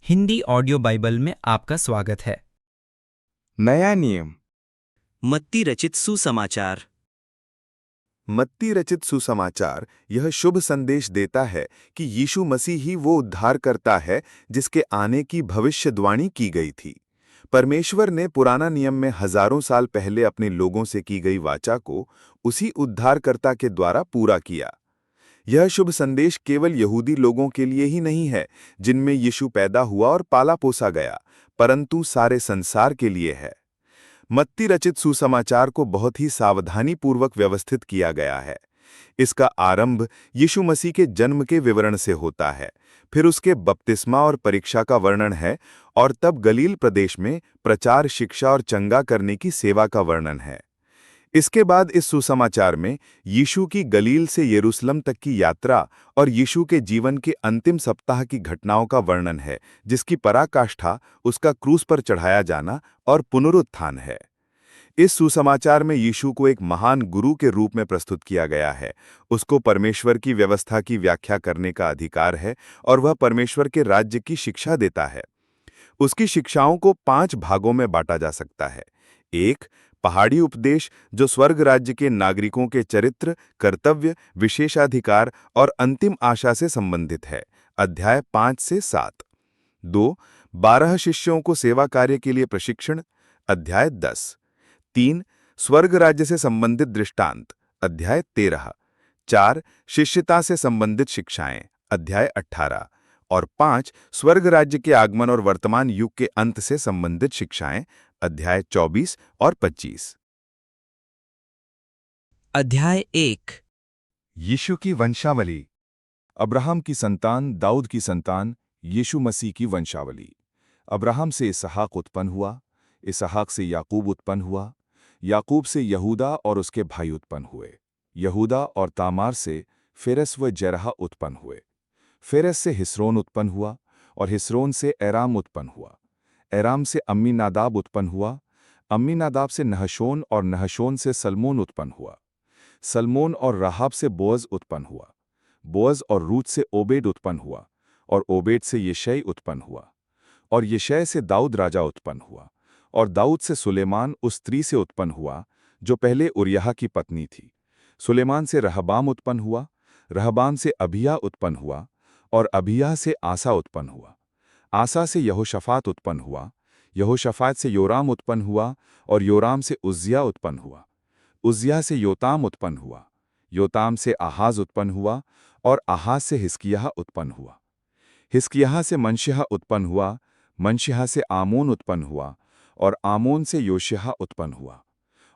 Hindi audio Bible में आपका स्वागत है। नया नियम। मत्ती रचित सुसमाचार। मत्ती रचित सुसमाचार यह शुभ संदेश देता है कि यीशु मसीह ही वो उद्धारकर्ता है जिसके आने की भविष्यवाणी की गई थी। परमेश्वर ने पुराना नियम में हजारों साल पहले अपने लोगों से की गई वाचा को उसी उद्धारकर्ता के द्वारा पूरा किया। यह शुभ संदेश केवल यहूदी लोगों के लिए ही नहीं है जिनमें यीशु पैदा हुआ और पाला पोसा गया, परंतु सारे संसार के लिए है। मत्ती रचित सुसमाचार को बहुत ही सावधानीपूर्वक व्यवस्थित किया गया है। इसका आरंभ यीशु मसीह के जन्म के विवरण से होता है, फिर उसके बपतिस्मा और परीक्षा का वर्णन है, और तब गलील प्रदेश में प्रचार, शिक्षा और चंगा करने की सेवा का वर्णन है। इसके बाद इस सुसमाचार में यीशु की गलील से यरूशलेम तक की यात्रा और यीशु के जीवन के अंतिम सप्ताह की घटनाओं का वर्णन है, जिसकी पराकाष्ठा उसका क्रूस पर चढ़ाया जाना और पुनरुत्थान है। इस सुसमाचार में यीशु को एक महान गुरु के रूप में प्रस्तुत किया गया है। उसको परमेश्वर की व्यवस्था की व्याख्या करने का अधिकार है और वह परमेश्वर के राज्य की शिक्षा देता है। उसकी शिक्षाओं को 5 भागों में बांटा जा सकता है। 1. पहाड़ी उपदेश, जो स्वर्ग राज्य के नागरिकों के चरित्र, कर्तव्य, विशेषाधिकार और अंतिम आशा से संबंधित है, अध्याय 5 से 7। 2. 12 शिष्यों को सेवा कार्य के लिए प्रशिक्षण, अध्याय 10। 3. स्वर्ग राज्य से संबंधित दृष्टांत, अध्याय 13। 4. शिष्यता से संबंधित शिक्षाएं, अध्याय 18। और 5. स्वर्ग राज्य के आगमन और वर्तमान युग के अंत से संबंधित शिक्षाएं, अध्याय 24 और 25। अध्याय 1। यीशु की वंशावली। अब्राहम की संतान, दाऊद की संतान, यीशु मसीह की वंशावली। अब्राहम से इसहाक उत्पन्न हुआ, इसहाक से याकूब उत्पन्न हुआ, याकूब से यहूदा और उसके भाई उत्पन्न हुए। यहूदा और तामार से फेरेस व जेरह उत्पन्न हुए। फेरेस से हिस्रोन उत्पन्न हुआ और हिस्रोन से एराम उत्पन्न हुआ। एराम से अम्मीनादाब उत्पन्न हुआ। अम्मीनादाब से नहशोन और नहशोन से सलमोन उत्पन्न हुआ। सलमोन और राहाब से बोअज उत्पन्न हुआ। बोअज और रूत से ओबेद उत्पन्न हुआ और ओबेद से यिशै उत्पन्न हुआ। और यिशै से दाऊद राजा उत्पन्न हुआ। और दाऊद से सुलेमान उस स्त्री से उत्पन्न हुआ जो पहले उरिय्याह की पत्नी थी। सुलेमान से रहबाम उत्पन्न हुआ। रहबाम से अबिय्याह उत्पन्न हुआ और अबिय्याह से आसा उत्पन्न हुआ। आसा से यहोशाफात उत्पन्न हुआ। यहोशाफात से योराम उत्पन्न हुआ और योराम से उज्जियाह उत्पन्न हुआ। उज्जियाह से योताम उत्पन्न हुआ। योताम से आहाज उत्पन्न हुआ और आहाज से हिजकिय्याह उत्पन्न हुआ। हिजकिय्याह से मनश्याह उत्पन्न हुआ। मनश्याह से आमोन उत्पन्न हुआ और आमोन से योशिय्याह उत्पन्न हुआ।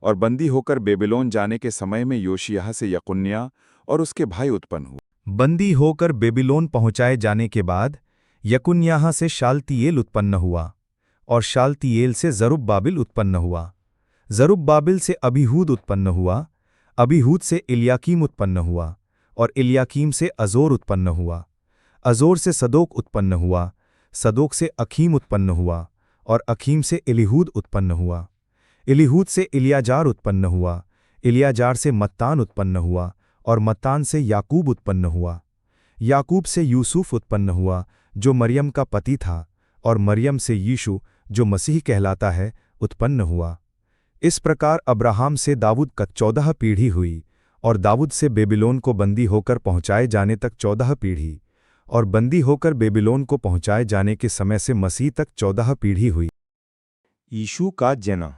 और बंदी होकर बेबीलोन जाने के समय में योशिय्याह से यकुन्याह और उसके भाई उत्पन्न हुए। बंदी होकर बेबीलोन पहुंचाए जाने के बाद यकुन्याह से शालतियेल उत्पन्न हुआ और शालतियेल से जरुब्बाबिल उत्पन्न हुआ। जरुब्बाबिल से अबीहूद उत्पन्न हुआ। अबीहूद से इल्याकीम उत्पन्न हुआ और इल्याकीम से अजोर उत्पन्न हुआ। अजोर से सदोक उत्पन्न हुआ। सदोक से अखीम उत्पन्न हुआ और अखीम से इलीहूद उत्पन्न हुआ। इलीहूद से इल्याजार उत्पन्न हुआ। इल्याजार से मत्तान उत्पन्न हुआ और मत्तान से याकूब उत्पन्न हुआ। याकूब से यूसुफ उत्पन्न हुआ जो मरियम का पति था, और मरियम से यीशु जो मसीह कहलाता है उत्पन्न हुआ। इस प्रकार अब्राहम से दाऊद तक 14 पीढ़ी हुई, और दाऊद से बेबीलोन को बंदी होकर पहुंचाए जाने तक 14 पीढ़ी, और बंदी होकर बेबीलोन को पहुंचाए जाने के समय से मसीह तक 14 पीढ़ी हुई। यीशु का जन्म।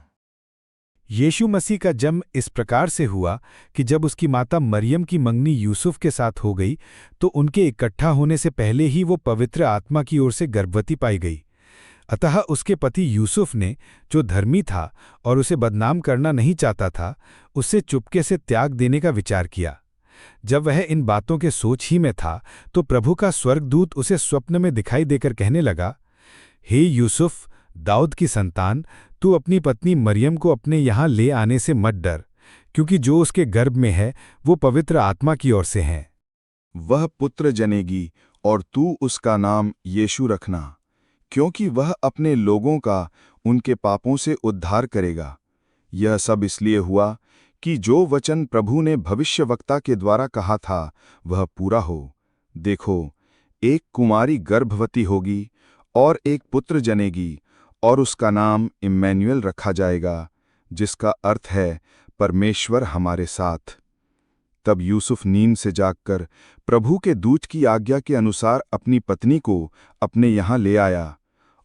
यीशु मसीह का जन्म इस प्रकार से हुआ कि जब उसकी माता मरियम की मंगनी यूसुफ के साथ हो गई तो उनके इकट्ठा होने से पहले ही वो पवित्र आत्मा की ओर से गर्भवती पाई गई। अतः उसके पति यूसुफ ने, जो धर्मी था और उसे बदनाम करना नहीं चाहता था, उससे चुपके से त्याग देने का विचार किया। जब वह इन बातों के सोच ही में था तो प्रभु का स्वर्गदूत उसे स्वप्न में दिखाई देकर कहने लगा, हे यूसुफ, दाऊद की संतान, तू अपनी पत्नी मरियम को अपने यहाँ ले आने से मत डर, क्योंकि जो उसके गर्भ में है वो पवित्र आत्मा की ओर से है। वह पुत्र जनेगी और तू उसका नाम यीशु रखना, क्योंकि वह अपने लोगों का उनके पापों से उद्धार करेगा। यह सब इसलिए हुआ कि जो वचन प्रभु ने भविष्यवक्ता के द्वारा कहा था वह पूरा हो। देखो, एक कुमारी गर्भवती होगी और एक पुत्र जनेगी और उसका नाम इम्मैनुएल रखा जाएगा, जिसका अर्थ है परमेश्वर हमारे साथ। तब यूसुफ नींद से जागकर प्रभु के दूत की आज्ञा के अनुसार अपनी पत्नी को अपने यहाँ ले आया,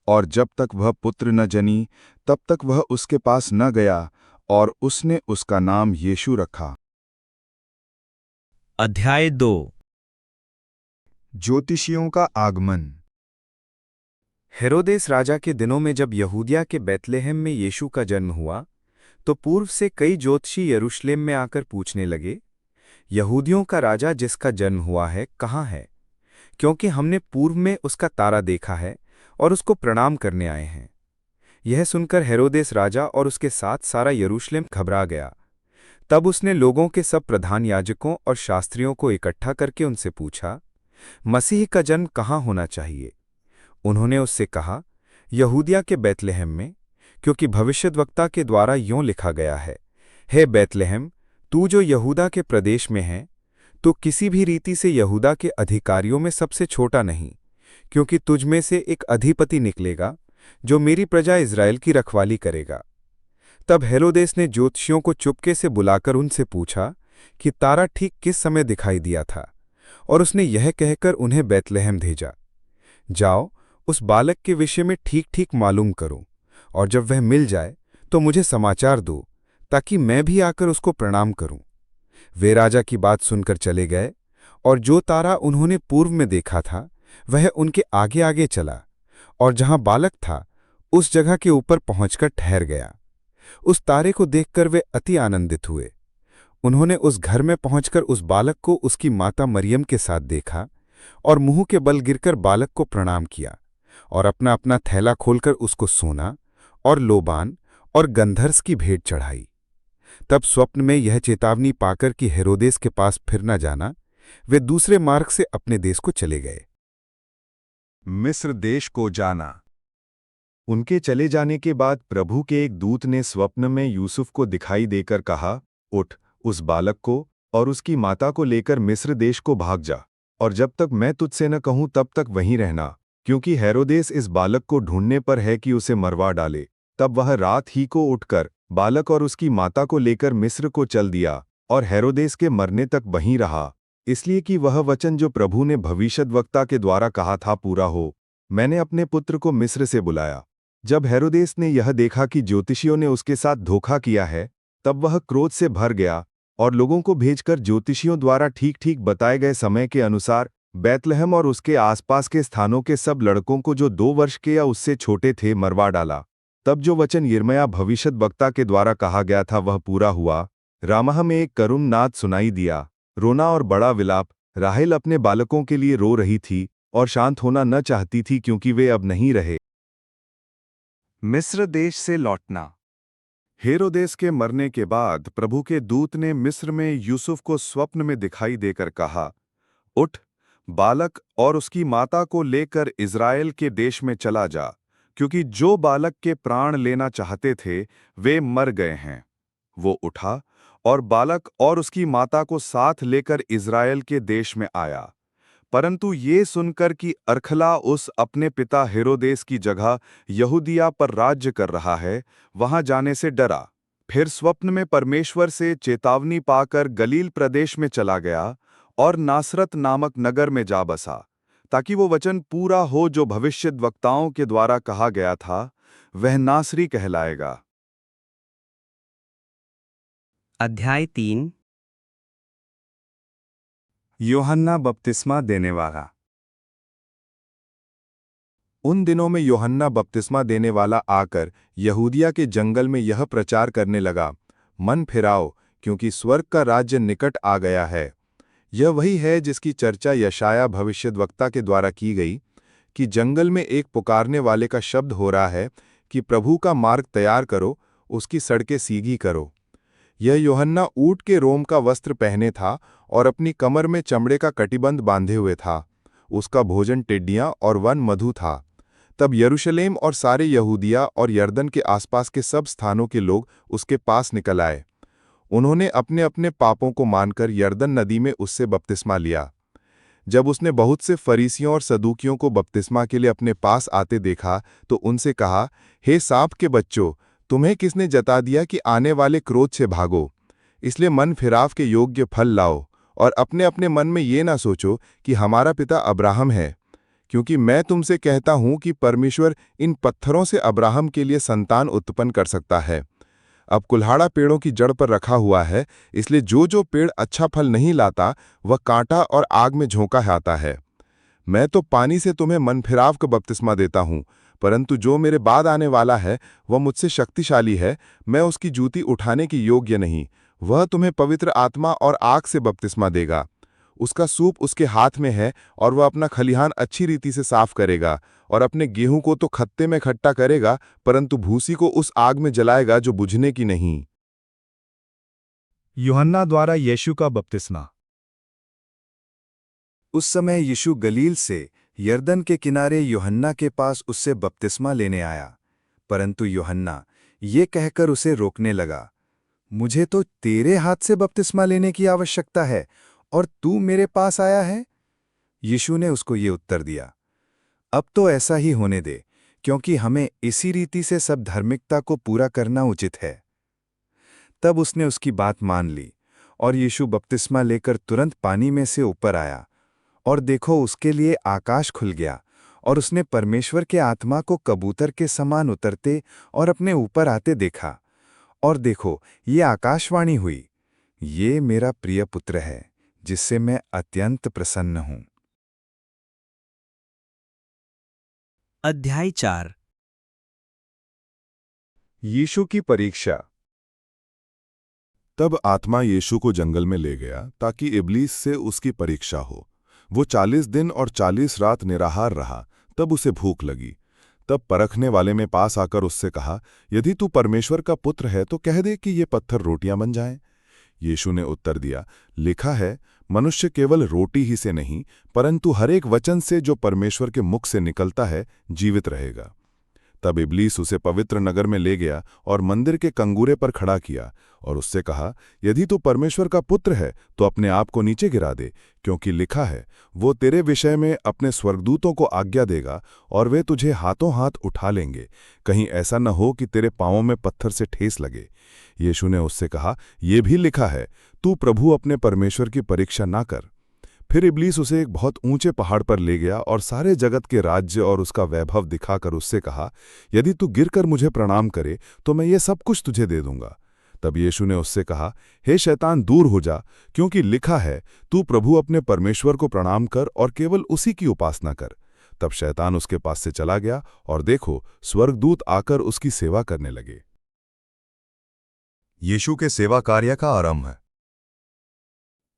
और जब तक वह पुत्र न जनी तब तक वह उसके पास न गया, और उसने उसका नाम यीशु रखा। अध्याय 2। ज्योतिषियों का आगमन। हेरोदेस राजा के दिनों में जब यहूदिया के बैतलहम में यीशु का जन्म हुआ, तो पूर्व से कई ज्योतिषी यरूशलेम में आकर पूछने लगे, यहूदियों का राजा जिसका जन्म हुआ है कहाँ है? क्योंकि हमने पूर्व में उसका तारा देखा है और उसको प्रणाम करने आए हैं। यह सुनकर हेरोदेस राजा और उसके साथ सारा यरूशलेम घबरा गया। तब उसने लोगों के सब प्रधान याजकों और शास्त्रियों को इकट्ठा करके उनसे पूछा, मसीह का जन्म कहाँ होना चाहिए? उन्होंने उससे कहा, यहूदिया के बैतलहम में, क्योंकि भविष्यद्वक्ता के द्वारा यों लिखा गया है, हे बैतलहम, तू जो यहूदा के प्रदेश में है, तो किसी भी रीति से यहूदा के अधिकारियों में सबसे छोटा नहीं, क्योंकि तुझ में से एक अधिपति निकलेगा जो मेरी प्रजा इज़राइल की रखवाली करेगा। तब हेरोदेस ने ज्योतिषियों को चुपके से बुलाकर उनसे पूछा कि तारा ठीक किस समय दिखाई दिया था, और उसने यह कहकर उन्हें बैतलहम भेजा, जाओ उस बालक के विषय में ठीक ठीक मालूम करो, और जब वह मिल जाए तो मुझे समाचार दो, ताकि मैं भी आकर उसको प्रणाम करूं। वे राजा की बात सुनकर चले गए, और जो तारा उन्होंने पूर्व में देखा था वह उनके आगे आगे चला, और जहां बालक था उस जगह के ऊपर पहुंचकर ठहर गया। उस तारे को देखकर वे अति आनंदित हुए। उन्होंने उस घर में पहुंचकर उस बालक को उसकी माता मरियम के साथ देखा, और मुंह के बल गिरकर बालक को प्रणाम किया, और अपना अपना थैला खोलकर उसको सोना और लोबान और गंधर्स की भेंट चढ़ाई। तब स्वप्न में यह चेतावनी पाकर कि हेरोदेस के पास फिर न जाना, वे दूसरे मार्ग से अपने देश को चले गए। मिस्र देश को जाना। उनके चले जाने के बाद प्रभु के एक दूत ने स्वप्न में यूसुफ को दिखाई देकर कहा, उठ, उस बालक को और उसकी माता को लेकर मिस्र देश को भाग जा, और जब तक मैं तुझसे न कहूं तब तक वहीं रहना, क्योंकि हेरोदेस इस बालक को ढूंढने पर है कि उसे मरवा डाले। तब वह रात ही को उठकर बालक और उसकी माता को लेकर मिस्र को चल दिया, और हेरोदेस के मरने तक वहीं रहा, इसलिए कि वह वचन जो प्रभु ने भविष्यद्वक्ता के द्वारा कहा था पूरा हो, मैंने अपने पुत्र को मिस्र से बुलाया। जब हेरोदेस ने यह देखा कि ज्योतिषियों ने उसके साथ धोखा किया है, तब वह क्रोध से भर गया, और लोगों को भेजकर ज्योतिषियों द्वारा ठीक ठीक बताए गए समय के अनुसार बैतलहम और उसके आसपास के स्थानों के सब लड़कों को जो 2 वर्ष के या उससे छोटे थे मरवा डाला। तब जो वचन यिर्मयाह भविष्यद्वक्ता के द्वारा कहा गया था वह पूरा हुआ। रामाह में एक करुण नाद सुनाई दिया, रोना और बड़ा विलाप। राहेल अपने बालकों के लिए रो रही थी और शांत होना न चाहती थी, क्योंकि वे अब नहीं रहे। मिस्र देश से लौटना। हेरोदेस के मरने के बाद प्रभु के दूत ने मिस्र में यूसुफ को स्वप्न में दिखाई देकर कहा, उठ, बालक और उसकी माता को लेकर इज़राइल के देश में चला जा, क्योंकि जो बालक के प्राण लेना चाहते थे वे मर गए हैं। वो उठा और बालक और उसकी माता को साथ लेकर इज़राइल के देश में आया। परंतु ये सुनकर कि अरखला उस अपने पिता हेरोदेस की जगह यहूदिया पर राज्य कर रहा है, वहां जाने से डरा। फिर स्वप्न में परमेश्वर से चेतावनी पाकर गलील प्रदेश में चला गया और नासरत नामक नगर में जा बसा, ताकि वो वचन पूरा हो जो भविष्यद्वक्ताओं के द्वारा कहा गया था, वह नासरी कहलाएगा। अध्याय 3। यूहन्ना बपतिस्मा देने वाला। उन दिनों में यूहन्ना बपतिस्मा देने वाला आकर यहूदिया के जंगल में यह प्रचार करने लगा, मन फिराओ, क्योंकि स्वर्ग का राज्य निकट आ गया है। यह वही है जिसकी चर्चा यशाया भविष्यद्वक्ता के द्वारा की गई, कि जंगल में एक पुकारने वाले का शब्द हो रहा है कि प्रभु का मार्ग तैयार करो, उसकी सड़कें सीधी करो। यह यूहन्ना ऊँट के रोम का वस्त्र पहने था और अपनी कमर में चमड़े का कटिबंध बांधे हुए था। उसका भोजन टिड्डियां और वन मधु था। तब यरूशलेम और सारे यहूदिया और यरदन के आसपास के सब स्थानों के लोग उसके पास निकल आए। उन्होंने अपने अपने पापों को मानकर यरदन नदी में उससे बपतिस्मा लिया। जब उसने बहुत से फरीसियों और सदूकियों को बपतिस्मा के लिए अपने पास आते देखा तो उनसे कहा, हे सांप के बच्चों, तुम्हें किसने जता दिया कि आने वाले क्रोध से भागो? इसलिए मन फिराव के योग्य फल लाओ और अपने अपने मन में ये ना सोचो कि हमारा पिता अब्राहम है, क्योंकि मैं तुमसे कहता हूं कि परमेश्वर इन पत्थरों से अब्राहम के लिए संतान उत्पन्न कर सकता है। अब कुल्हाड़ा पेड़ों की जड़ पर रखा हुआ है, इसलिए जो जो पेड़ अच्छा फल नहीं लाता वह कांटा और आग में झोंका आता है। मैं तो पानी से तुम्हें मन फिराव का बपतिस्मा देता हूं, परंतु जो मेरे बाद आने वाला है वह मुझसे शक्तिशाली है, मैं उसकी जूती उठाने की योग्य नहीं। वह तुम्हें पवित्र आत्मा और आग से बपतिस्मा देगा। उसका सूप उसके हाथ में है और वह अपना खलिहान अच्छी रीति से साफ करेगा और अपने गेहूं को तो खत्ते में इकट्ठा करेगा, परंतु भूसी को उस आग में जलाएगा जो बुझने की नहीं। यूहन्ना द्वारा यीशु का बपतिस्मा। उस समय यीशु गलील से यरदन के किनारे यूहन्ना के पास उससे बपतिस्मा लेने आया, परंतु यूहन्ना ये कहकर उसे रोकने लगा, मुझे तो तेरे हाथ से बपतिस्मा लेने की आवश्यकता है और तू मेरे पास आया है? यीशु ने उसको ये उत्तर दिया, अब तो ऐसा ही होने दे, क्योंकि हमें इसी रीति से सब धार्मिकता को पूरा करना उचित है। तब उसने उसकी बात मान ली और यीशु बपतिस्मा लेकर तुरंत पानी में से ऊपर आया, और देखो उसके लिए आकाश खुल गया और उसने परमेश्वर के आत्मा को कबूतर के समान उतरते और अपने ऊपर आते देखा। और देखो ये आकाशवाणी हुई, ये मेरा प्रिय पुत्र है जिससे मैं अत्यंत प्रसन्न हूं। अध्याय 4। यीशु की परीक्षा। तब आत्मा यीशु को जंगल में ले गया ताकि इब्लीस से उसकी परीक्षा हो। वो 40 दिन और 40 रात निराहार रहा। तब उसे भूख लगी। तब परखने वाले में पास आकर उससे कहा, यदि तू परमेश्वर का पुत्र है तो कह दे कि ये पत्थर रोटियां बन जाएं। यीशु ने उत्तर दिया, लिखा है, मनुष्य केवल रोटी ही से नहीं परंतु हर एक वचन से जो परमेश्वर के मुख से निकलता है जीवित रहेगा। तब इब्लीस उसे पवित्र नगर में ले गया और मंदिर के कंगूरे पर खड़ा किया और उससे कहा, यदि तू परमेश्वर का पुत्र है तो अपने आप को नीचे गिरा दे, क्योंकि लिखा है, वो तेरे विषय में अपने स्वर्गदूतों को आज्ञा देगा और वे तुझे हाथों हाथ उठा लेंगे, कहीं ऐसा न हो कि तेरे पांवों में पत्थर से ठेस लगे। यीशु ने उससे कहा, यह भी लिखा है, तू प्रभु अपने परमेश्वर की परीक्षा ना कर। फिर इब्लीस उसे एक बहुत ऊंचे पहाड़ पर ले गया और सारे जगत के राज्य और उसका वैभव दिखाकर उससे कहा, यदि तू गिरकर मुझे प्रणाम करे तो मैं ये सब कुछ तुझे दे दूंगा। तब यीशु ने उससे कहा, हे शैतान, दूर हो जा, क्योंकि लिखा है, तू प्रभु अपने परमेश्वर को प्रणाम कर और केवल उसी की उपासना कर। तब शैतान उसके पास से चला गया और देखो, स्वर्गदूत आकर उसकी सेवा करने लगे। यीशु के सेवा कार्य का आरंभ।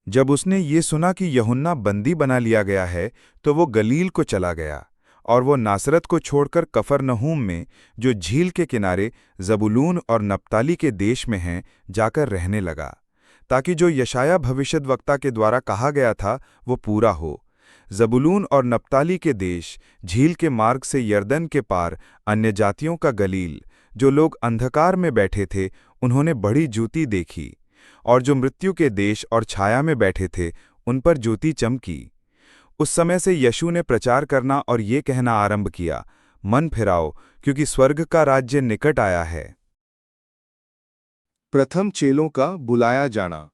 जब उसने ये सुना कि यूहन्ना बंदी बना लिया गया है तो वो गलील को चला गया और वो नासरत को छोड़कर कफरनहूम में, जो झील के किनारे जबूलून और नप्ताली के देश में हैं, जाकर रहने लगा, ताकि जो यशाया भविष्यद्वक्ता के द्वारा कहा गया था वो पूरा हो। जबूलून और नप्ताली के देश, झील के मार्ग से यरदन के पार, अन्य जातियों का गलील, जो लोग अंधकार में बैठे थे उन्होंने बड़ी ज्योति देखी, और जो मृत्यु के देश और छाया में बैठे थे उन पर ज्योति चमकी। उस समय से यीशु ने प्रचार करना और ये कहना आरंभ किया, मन फिराओ, क्योंकि स्वर्ग का राज्य निकट आया है। प्रथम चेलों का बुलाया जाना।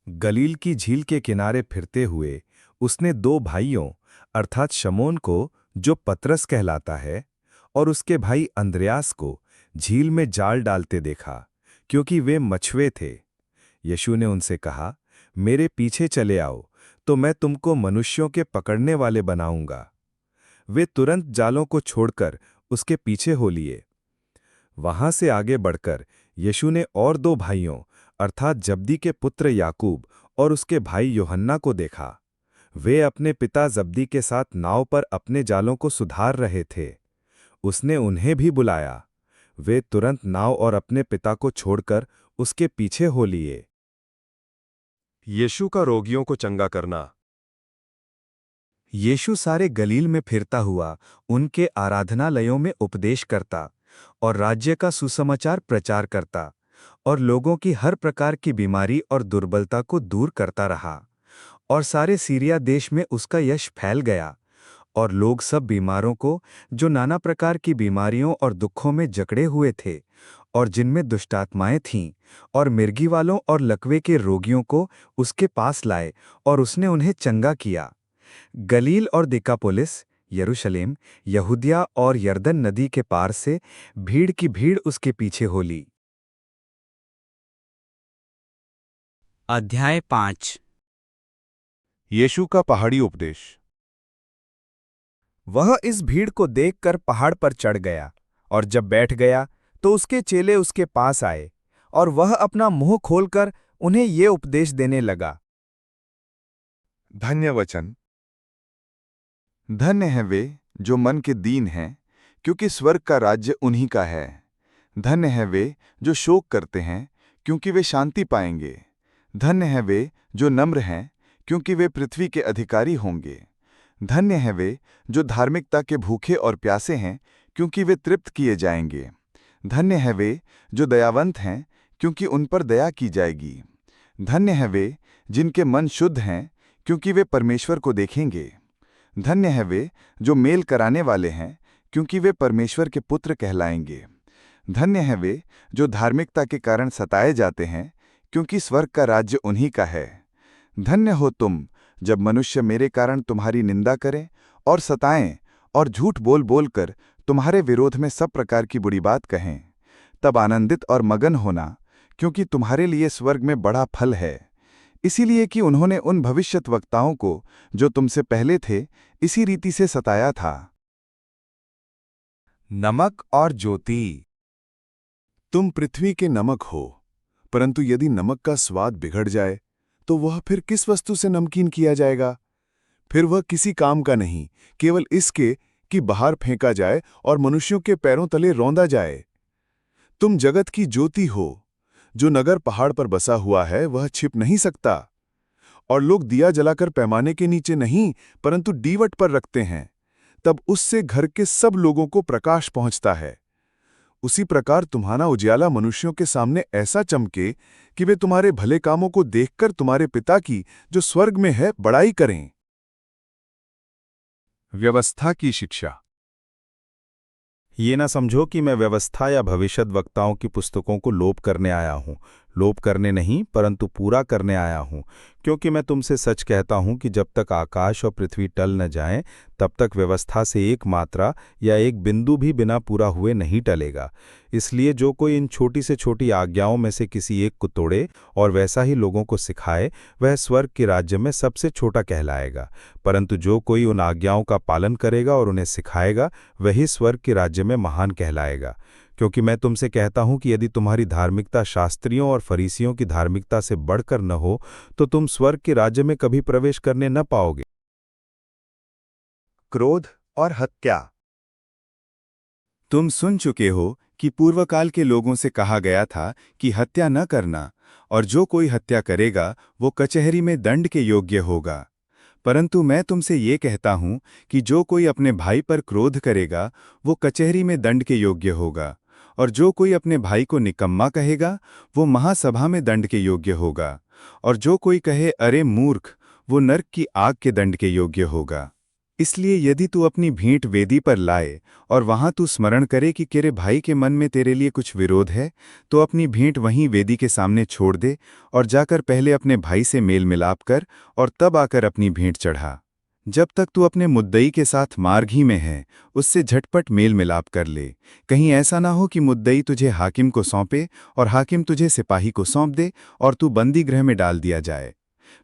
गलील की झील के किनारे फिरते हुए उसने 2 भाइयों अर्थात शमौन को, जो पतरस कहलाता है, और उसके भाई अंद्रयास को झील में जाल डालते देखा, क्योंकि वे मछुए थे। यीशु ने उनसे कहा, मेरे पीछे चले आओ तो मैं तुमको मनुष्यों के पकड़ने वाले बनाऊंगा। वे तुरंत जालों को छोड़कर उसके पीछे हो लिए। वहां से आगे बढ़कर यीशु ने और 2 भाइयों अर्थात जब्दी के पुत्र याकूब और उसके भाई यूहन्ना को देखा। वे अपने पिता जब्दी के साथ नाव पर अपने जालों को सुधार रहे थे। उसने उन्हें भी बुलाया। वे तुरंत नाव और अपने पिता को छोड़कर उसके पीछे हो लिए। यीशु का रोगियों को चंगा करना। यीशु सारे गलील में फिरता हुआ उनके आराधनालयों में उपदेश करता और राज्य का सुसमाचार प्रचार करता और लोगों की हर प्रकार की बीमारी और दुर्बलता को दूर करता रहा। और सारे सीरिया देश में उसका यश फैल गया, और लोग सब बीमारों को, जो नाना प्रकार की बीमारियों और दुखों में जकड़े हुए थे और जिनमें दुष्टात्माएं थीं, और मिर्गी वालों और लकवे के रोगियों को उसके पास लाए और उसने उन्हें चंगा किया। गलील और दिकापुलिस, यरूशलेम, यहूदिया और यरदन नदी के पार से भीड़ की भीड़ उसके पीछे हो ली। अध्याय 5। यीशु का पहाड़ी उपदेश। वह इस भीड़ को देखकर पहाड़ पर चढ़ गया, और जब बैठ गया तो उसके चेले उसके पास आए, और वह अपना मुंह खोलकर उन्हें ये उपदेश देने लगा। धन्य वचन। धन्य हैं वे जो मन के दीन हैं, क्योंकि स्वर्ग का राज्य उन्हीं का है। धन्य हैं वे जो शोक करते हैं, क्योंकि वे शांति पाएंगे। धन्य हैं वे जो नम्र हैं, क्योंकि वे पृथ्वी के अधिकारी होंगे। धन्य हैं वे जो धार्मिकता के भूखे और प्यासे हैं, क्योंकि वे तृप्त किए जाएंगे। धन्य हैं वे जो दयावंत हैं, क्योंकि उन पर दया की जाएगी। धन्य हैं वे जिनके मन शुद्ध हैं, क्योंकि वे परमेश्वर को देखेंगे। धन्य हैं वे जो मेल कराने वाले हैं, क्योंकि वे परमेश्वर के पुत्र कहलाएंगे। धन्य हैं वे जो धार्मिकता के कारण सताए जाते हैं, क्योंकि स्वर्ग का राज्य उन्हीं का है। धन्य हो तुम जब मनुष्य मेरे कारण तुम्हारी निंदा करें और सताएं और झूठ बोल बोलकर तुम्हारे विरोध में सब प्रकार की बुरी बात कहें। तब आनंदित और मगन होना, क्योंकि तुम्हारे लिए स्वर्ग में बड़ा फल है। इसीलिए कि उन्होंने उन भविष्यद्वक्ताओं को जो तुमसे पहले थे इसी रीति से सताया था। नमक और ज्योति। तुम पृथ्वी के नमक हो, परंतु यदि नमक का स्वाद बिगड़ जाए तो वह फिर किस वस्तु से नमकीन किया जाएगा? फिर वह किसी काम का नहीं, केवल इसके कि बाहर फेंका जाए और मनुष्यों के पैरों तले रौंदा जाए। तुम जगत की ज्योति हो। जो नगर पहाड़ पर बसा हुआ है वह छिप नहीं सकता, और लोग दिया जलाकर पैमाने के नीचे नहीं परंतु डीवट पर रखते हैं, तब उससे घर के सब लोगों को प्रकाश पहुंचता है। उसी प्रकार तुम्हारा उजियाला मनुष्यों के सामने ऐसा चमके कि वे तुम्हारे भले कामों को देखकर तुम्हारे पिता की जो स्वर्ग में है बड़ाई करें। व्यवस्था की शिक्षा। ये ना समझो कि मैं व्यवस्था या भविष्यद्वक्ताओं की पुस्तकों को लोप करने आया हूं। लोप करने नहीं, परंतु पूरा करने आया हूं, क्योंकि मैं तुमसे सच कहता हूं कि जब तक आकाश और पृथ्वी टल न जाएं, तब तक व्यवस्था से एक मात्रा या एक बिंदु भी बिना पूरा हुए नहीं टलेगा। इसलिए जो कोई इन छोटी से छोटी आज्ञाओं में से किसी एक को तोड़े और वैसा ही लोगों को सिखाए, वह स्वर्ग के राज्य में सबसे छोटा कहलाएगा। परंतु जो कोई उन आज्ञाओं का पालन करेगा और उन्हें सिखाएगा, वही स्वर्ग के राज्य में महान कहलाएगा। क्योंकि मैं तुमसे कहता हूं कि यदि तुम्हारी धार्मिकता शास्त्रियों और फरीसियों की धार्मिकता से बढ़कर न हो, तो तुम स्वर्ग के राज्य में कभी प्रवेश करने न पाओगे। क्रोध और हत्या। तुम सुन चुके हो कि पूर्वकाल के लोगों से कहा गया था कि हत्या न करना, और जो कोई हत्या करेगा वो कचहरी में दंड के योग्य होगा। परंतु मैं तुमसे ये कहता हूं कि जो कोई अपने भाई पर क्रोध करेगा वो कचहरी में दंड के योग्य होगा, और जो कोई अपने भाई को निकम्मा कहेगा वो महासभा में दंड के योग्य होगा, और जो कोई कहे अरे मूर्ख, वो नरक की आग के दंड के योग्य होगा। इसलिए यदि तू अपनी भेंट वेदी पर लाए और वहां तू स्मरण करे कि तेरे भाई के मन में तेरे लिए कुछ विरोध है, तो अपनी भेंट वहीं वेदी के सामने छोड़ दे और जाकर पहले अपने भाई से मेल मिलाप कर और तब आकर अपनी भेंट चढ़ा। जब तक तू अपने मुद्दई के साथ मार्ग ही में है, उससे झटपट मेल मिलाप कर ले। कहीं ऐसा ना हो कि मुद्दई तुझे हाकिम को सौंपे और हाकिम तुझे सिपाही को सौंप दे और तू बंदी गृह में डाल दिया जाए।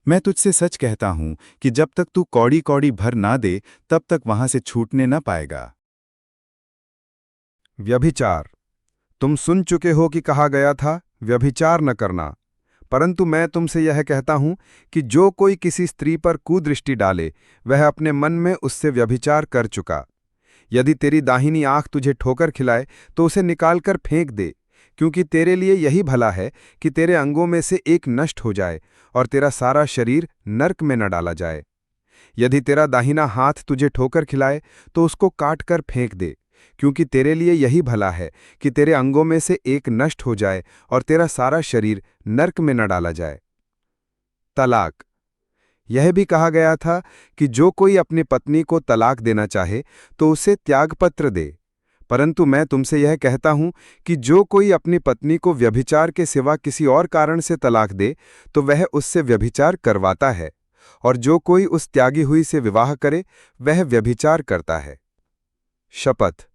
मैं तुझसे सच कहता हूं कि जब तक तू कौड़ी कौड़ी भर ना दे, तब तक वहां से छूटने न पाएगा। व्यभिचार। तुम सुन चुके हो कि कहा गया था, व्यभिचार न करना। परंतु मैं तुमसे यह कहता हूं कि जो कोई किसी स्त्री पर कुदृष्टि डाले, वह अपने मन में उससे व्यभिचार कर चुका। यदि तेरी दाहिनी आंख तुझे ठोकर खिलाए तो उसे निकालकर फेंक दे, क्योंकि तेरे लिए यही भला है कि तेरे अंगों में से एक नष्ट हो जाए और तेरा सारा शरीर नरक में न डाला जाए। यदि तेरा दाहिना हाथ तुझे ठोकर खिलाए तो उसको काटकर फेंक दे, क्योंकि तेरे लिए यही भला है कि तेरे अंगों में से एक नष्ट हो जाए और तेरा सारा शरीर नरक में न डाला जाए। तलाक। यह भी कहा गया था कि जो कोई अपनी पत्नी को तलाक देना चाहे तो उसे त्यागपत्र दे। परंतु मैं तुमसे यह कहता हूं कि जो कोई अपनी पत्नी को व्यभिचार के सिवा किसी और कारण से तलाक दे तो वह उससे व्यभिचार करवाता है, और जो कोई उस त्यागी हुई से विवाह करे वह व्यभिचार करता है। शपथ।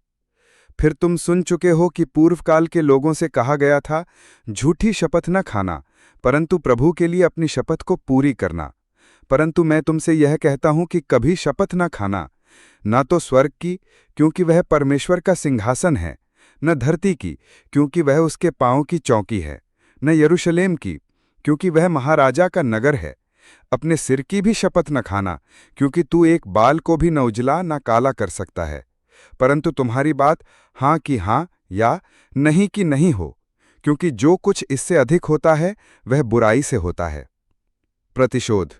फिर तुम सुन चुके हो कि पूर्वकाल के लोगों से कहा गया था, झूठी शपथ न खाना, परंतु प्रभु के लिए अपनी शपथ को पूरी करना। परंतु मैं तुमसे यह कहता हूं कि कभी शपथ न खाना, न तो स्वर्ग की, क्योंकि वह परमेश्वर का सिंहासन है, न धरती की, क्योंकि वह उसके पांव की चौकी है, न यरूशलेम की, क्योंकि वह महाराजा का नगर है। अपने सिर की भी शपथ न खाना, क्योंकि तू एक बाल को भी न उजला न काला कर सकता है। परंतु तुम्हारी बात हाँ की हाँ या नहीं की नहीं हो, क्योंकि जो कुछ इससे अधिक होता है वह बुराई से होता है। प्रतिशोध।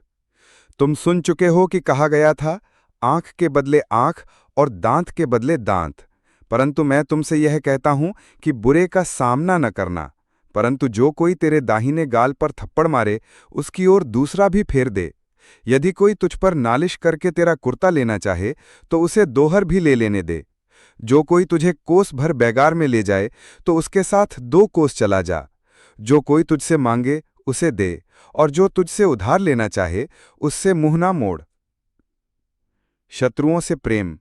तुम सुन चुके हो कि कहा गया था, आंख के बदले आंख और दांत के बदले दांत। परंतु मैं तुमसे यह कहता हूं कि बुरे का सामना न करना, परंतु जो कोई तेरे दाहिने गाल पर थप्पड़ मारे उसकी ओर दूसरा भी फेर दे। यदि कोई तुझ पर नालिश करके तेरा कुर्ता लेना चाहे तो उसे दोहर भी ले लेने दे। जो कोई तुझे कोस भर बैगार में ले जाए तो उसके साथ 2 कोस चला जा। जो कोई तुझसे मांगे उसे दे, और जो तुझसे उधार लेना चाहे उससे मुंह ना मोड़। शत्रुओं से प्रेम।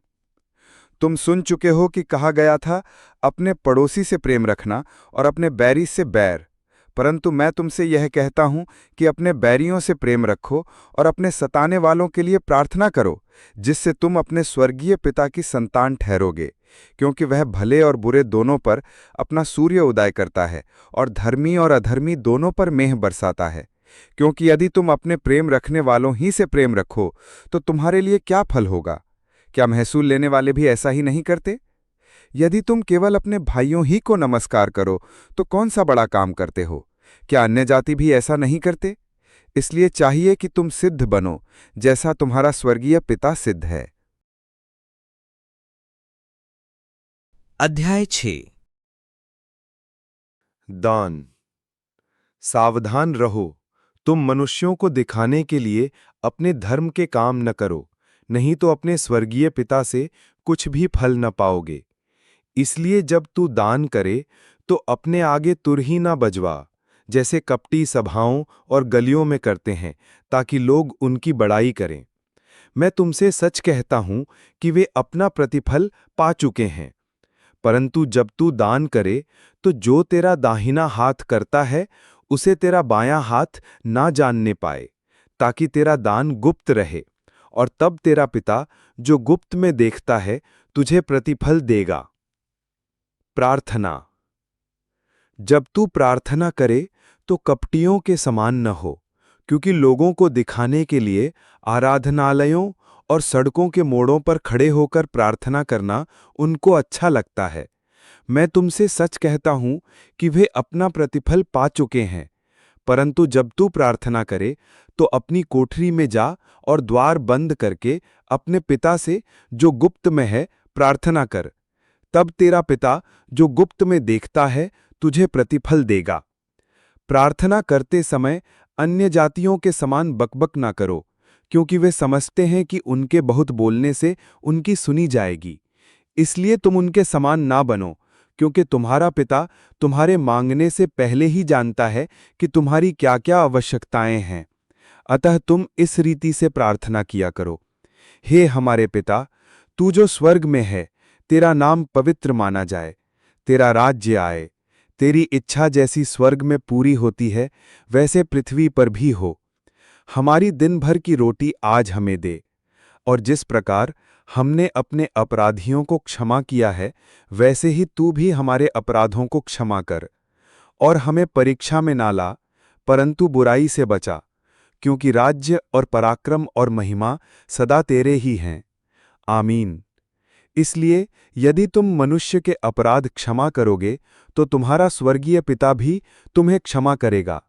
तुम सुन चुके हो कि कहा गया था, अपने पड़ोसी से प्रेम रखना और अपने बैरी से बैर। परंतु मैं तुमसे यह कहता हूं कि अपने बैरियों से प्रेम रखो और अपने सताने वालों के लिए प्रार्थना करो, जिससे तुम अपने स्वर्गीय पिता की संतान ठहरोगे, क्योंकि वह भले और बुरे दोनों पर अपना सूर्य उदय करता है और धर्मी और अधर्मी दोनों पर मेह बरसाता है। क्योंकि यदि तुम अपने प्रेम रखने वालों ही से प्रेम रखो तो तुम्हारे लिए क्या फल होगा? क्या महसूल लेने वाले भी ऐसा ही नहीं करते? यदि तुम केवल अपने भाइयों ही को नमस्कार करो तो कौन सा बड़ा काम करते हो? क्या अन्य जाति भी ऐसा नहीं करते? इसलिए चाहिए कि तुम सिद्ध बनो, जैसा तुम्हारा स्वर्गीय पिता सिद्ध है। अध्याय 6। दान। सावधान रहो, तुम मनुष्यों को दिखाने के लिए अपने धर्म के काम न करो, नहीं तो अपने स्वर्गीय पिता से कुछ भी फल न पाओगे। इसलिए जब तू दान करे तो अपने आगे तुरही ना बजवा, जैसे कपटी सभाओं और गलियों में करते हैं, ताकि लोग उनकी बड़ाई करें। मैं तुमसे सच कहता हूं कि वे अपना प्रतिफल पा चुके हैं। परंतु जब तू दान करे तो जो तेरा दाहिना हाथ करता है उसे तेरा बायां हाथ ना जानने पाए, ताकि तेरा दान गुप्त रहे, और तब तेरा पिता जो गुप्त में देखता है तुझे प्रतिफल देगा। प्रार्थना। जब तू प्रार्थना करे तो कपटियों के समान न हो, क्योंकि लोगों को दिखाने के लिए आराधनालयों और सड़कों के मोड़ों पर खड़े होकर प्रार्थना करना उनको अच्छा लगता है। मैं तुमसे सच कहता हूं कि वे अपना प्रतिफल पा चुके हैं। परंतु जब तू प्रार्थना करे तो अपनी कोठरी में जा और द्वार बंद करके अपने पिता से जो गुप्त में है प्रार्थना कर। तब तेरा पिता जो गुप्त में देखता है तुझे प्रतिफल देगा। प्रार्थना करते समय अन्य जातियों के समान बकबक ना करो, क्योंकि वे समझते हैं कि उनके बहुत बोलने से उनकी सुनी जाएगी। इसलिए तुम उनके समान ना बनो, क्योंकि तुम्हारा पिता तुम्हारे मांगने से पहले ही जानता है कि तुम्हारी क्या-क्या आवश्यकताएं हैं। अतः तुम इस रीति से प्रार्थना किया करो। हे हमारे पिता, तू जो स्वर्ग में है, तेरा नाम पवित्र माना जाए, तेरा राज्य आए, तेरी इच्छा जैसी स्वर्ग में पूरी होती है वैसे पृथ्वी पर भी हो। हमारी दिन भर की रोटी आज हमें दे, और जिस प्रकार हमने अपने अपराधियों को क्षमा किया है वैसे ही तू भी हमारे अपराधों को क्षमा कर। और हमें परीक्षा में ना ला, परंतु बुराई से बचा, क्योंकि राज्य और पराक्रम और महिमा सदा तेरे ही हैं। आमीन। इसलिए यदि तुम मनुष्य के अपराध क्षमा करोगे तो तुम्हारा स्वर्गीय पिता भी तुम्हें क्षमा करेगा,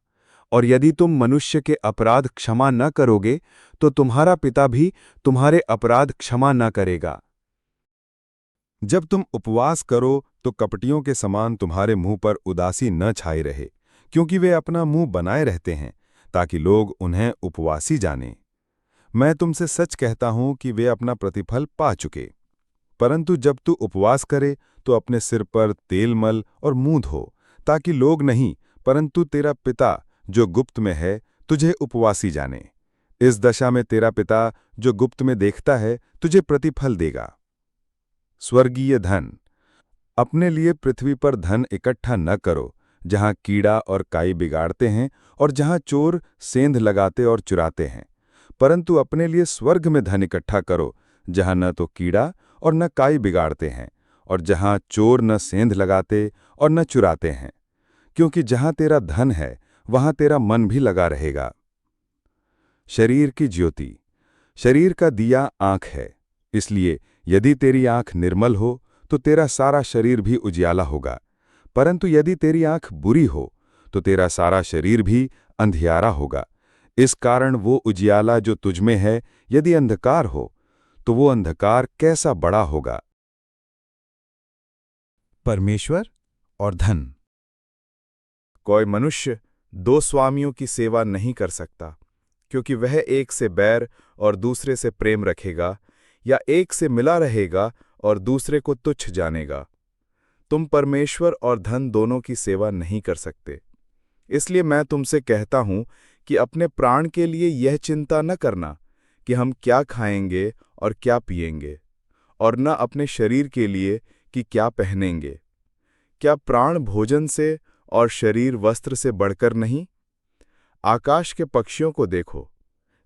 और यदि तुम मनुष्य के अपराध क्षमा न करोगे तो तुम्हारा पिता भी तुम्हारे अपराध क्षमा न करेगा। जब तुम उपवास करो तो कपटियों के समान तुम्हारे मुंह पर उदासी न छाई रहे, क्योंकि वे अपना मुंह बनाए रहते हैं ताकि लोग उन्हें उपवासी जानें। मैं तुमसे सच कहता हूं कि वे अपना प्रतिफल पा चुके। परंतु जब तू उपवास करे तो अपने सिर पर तेल मल और मुंह धो, ताकि लोग नहीं परंतु तेरा पिता जो गुप्त में है तुझे उपवासी जाने। इस दशा में तेरा पिता जो गुप्त में देखता है तुझे प्रतिफल देगा। स्वर्गीय धन। अपने लिए पृथ्वी पर धन इकट्ठा न करो, जहां कीड़ा और काई बिगाड़ते हैं और जहां चोर सेंध लगाते और चुराते हैं, परंतु अपने लिए स्वर्ग में धन इकट्ठा करो, जहां न तो कीड़ा और न काई बिगाड़ते हैं और जहां चोर न सेंध लगाते और न चुराते हैं, क्योंकि जहां तेरा धन है वहां तेरा मन भी लगा रहेगा। शरीर की ज्योति। शरीर का दिया आंख है, इसलिए यदि तेरी आंख निर्मल हो तो तेरा सारा शरीर भी उजियाला होगा, परंतु यदि तेरी आंख बुरी हो तो तेरा सारा शरीर भी अंधियारा होगा। इस कारण वो उजियाला जो तुझमें है यदि अंधकार हो तो वो अंधकार कैसा बड़ा होगा। परमेश्वर और धन। कोई मनुष्य दो स्वामियों की सेवा नहीं कर सकता, क्योंकि वह एक से बैर और दूसरे से प्रेम रखेगा, या एक से मिला रहेगा और दूसरे को तुच्छ जानेगा। तुम परमेश्वर और धन दोनों की सेवा नहीं कर सकते। इसलिए मैं तुमसे कहता हूं कि अपने प्राण के लिए यह चिंता न करना कि हम क्या खाएंगे और क्या पिएंगे, और न अपने शरीर के लिए कि क्या पहनेंगे। क्या प्राण भोजन से और शरीर वस्त्र से बढ़कर नहीं? आकाश के पक्षियों को देखो,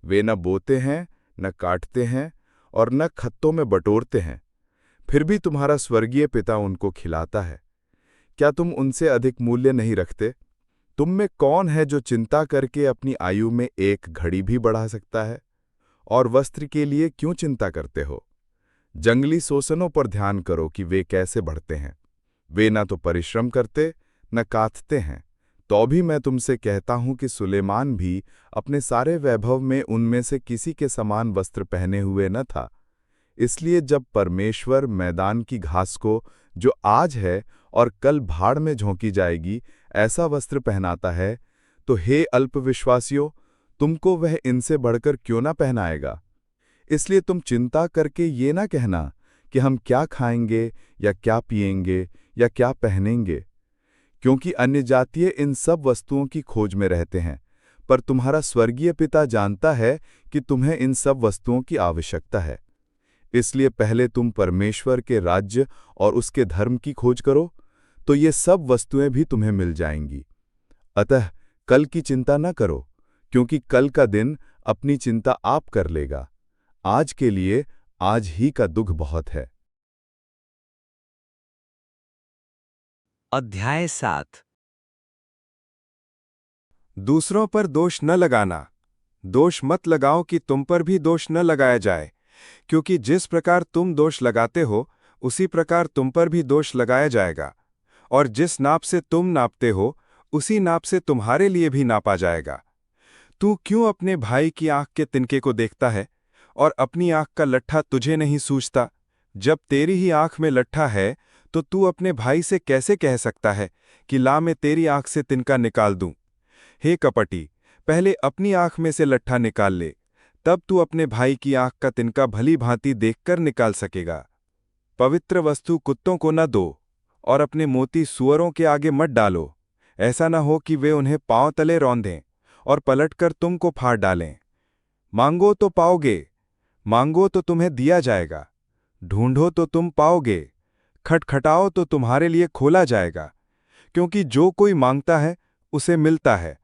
वे न बोते हैं, न काटते हैं और न खत्तों में बटोरते हैं, फिर भी तुम्हारा स्वर्गीय पिता उनको खिलाता है। क्या तुम उनसे अधिक मूल्य नहीं रखते? तुम में कौन है जो चिंता करके अपनी आयु में एक घड़ी भी बढ़ा सकता है? और वस्त्र के लिए क्यों चिंता करते हो? जंगली सोसनों पर ध्यान करो कि वे कैसे बढ़ते हैं। वे ना तो परिश्रम करते न कातते हैं, तो भी मैं तुमसे कहता हूं कि सुलेमान भी अपने सारे वैभव में उनमें से किसी के समान वस्त्र पहने हुए न था। इसलिए जब परमेश्वर मैदान की घास को, जो आज है और कल भाड़ में झोंकी जाएगी, ऐसा वस्त्र पहनाता है, तो हे अल्पविश्वासियों, तुमको वह इनसे बढ़कर क्यों ना पहनाएगा? इसलिए तुम चिंता करके ये ना कहना कि हम क्या खाएंगे या क्या पिएंगे या क्या पहनेंगे, क्योंकि अन्यजातीय इन सब वस्तुओं की खोज में रहते हैं, पर तुम्हारा स्वर्गीय पिता जानता है कि तुम्हें इन सब वस्तुओं की आवश्यकता है। इसलिए पहले तुम परमेश्वर के राज्य और उसके धर्म की खोज करो, तो ये सब वस्तुएं भी तुम्हें मिल जाएंगी। अतः कल की चिंता न करो, क्योंकि कल का दिन अपनी चिंता आप कर लेगा। आज के लिए आज ही का दुख बहुत है। अध्याय 7। दूसरों पर दोष न लगाना। दोष मत लगाओ कि तुम पर भी दोष न लगाया जाए, क्योंकि जिस प्रकार तुम दोष लगाते हो उसी प्रकार तुम पर भी दोष लगाया जाएगा, और जिस नाप से तुम नापते हो उसी नाप से तुम्हारे लिए भी नापा जाएगा। तू क्यों अपने भाई की आंख के तिनके को देखता है और अपनी आंख का लट्ठा तुझे नहीं सूझता? जब तेरी ही आंख में लट्ठा है तो तू अपने भाई से कैसे कह सकता है कि ला मैं तेरी आंख से तिनका निकाल दूं? हे कपटी, पहले अपनी आंख में से लट्ठा निकाल ले, तब तू अपने भाई की आंख का तिनका भली भांति देखकर निकाल सकेगा। पवित्र वस्तु कुत्तों को न दो और अपने मोती सूअरों के आगे मत डालो, ऐसा न हो कि वे उन्हें पांव तले रौंदें और पलटकर तुमको फाड़ डालें। मांगो तो पाओगे, मांगो तो तुम्हें दिया जाएगा, ढूंढो तो तुम पाओगे, खटखटाओ तो तुम्हारे लिए खोला जाएगा। क्योंकि जो कोई मांगता है उसे मिलता है,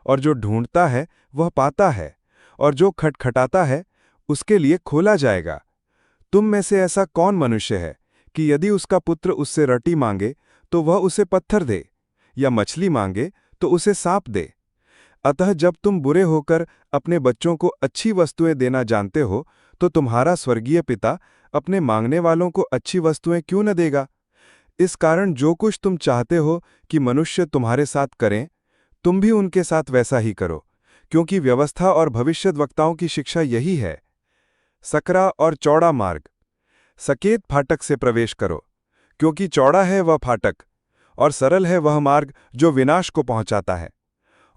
और जो ढूंढता है वह पाता है, और जो खटखटाता है उसके लिए खोला जाएगा। तुम में से ऐसा कौन मनुष्य है कि यदि उसका पुत्र उससे रोटी मांगे तो वह उसे पत्थर दे, या मछली मांगे तो उसे सांप दे? अतः जब तुम बुरे होकर अपने बच्चों को अच्छी वस्तुएं देना जानते हो, तो तुम्हारा स्वर्गीय पिता अपने मांगने वालों को अच्छी वस्तुएं क्यों न देगा? इस कारण जो कुछ तुम चाहते हो कि मनुष्य तुम्हारे साथ करें, तुम भी उनके साथ वैसा ही करो, क्योंकि व्यवस्था और भविष्यद्वक्ताओं की शिक्षा यही है। सकरा और चौड़ा मार्ग। सकेत फाटक से प्रवेश करो, क्योंकि चौड़ा है वह फाटक और सरल है वह मार्ग जो विनाश को पहुंचाता है,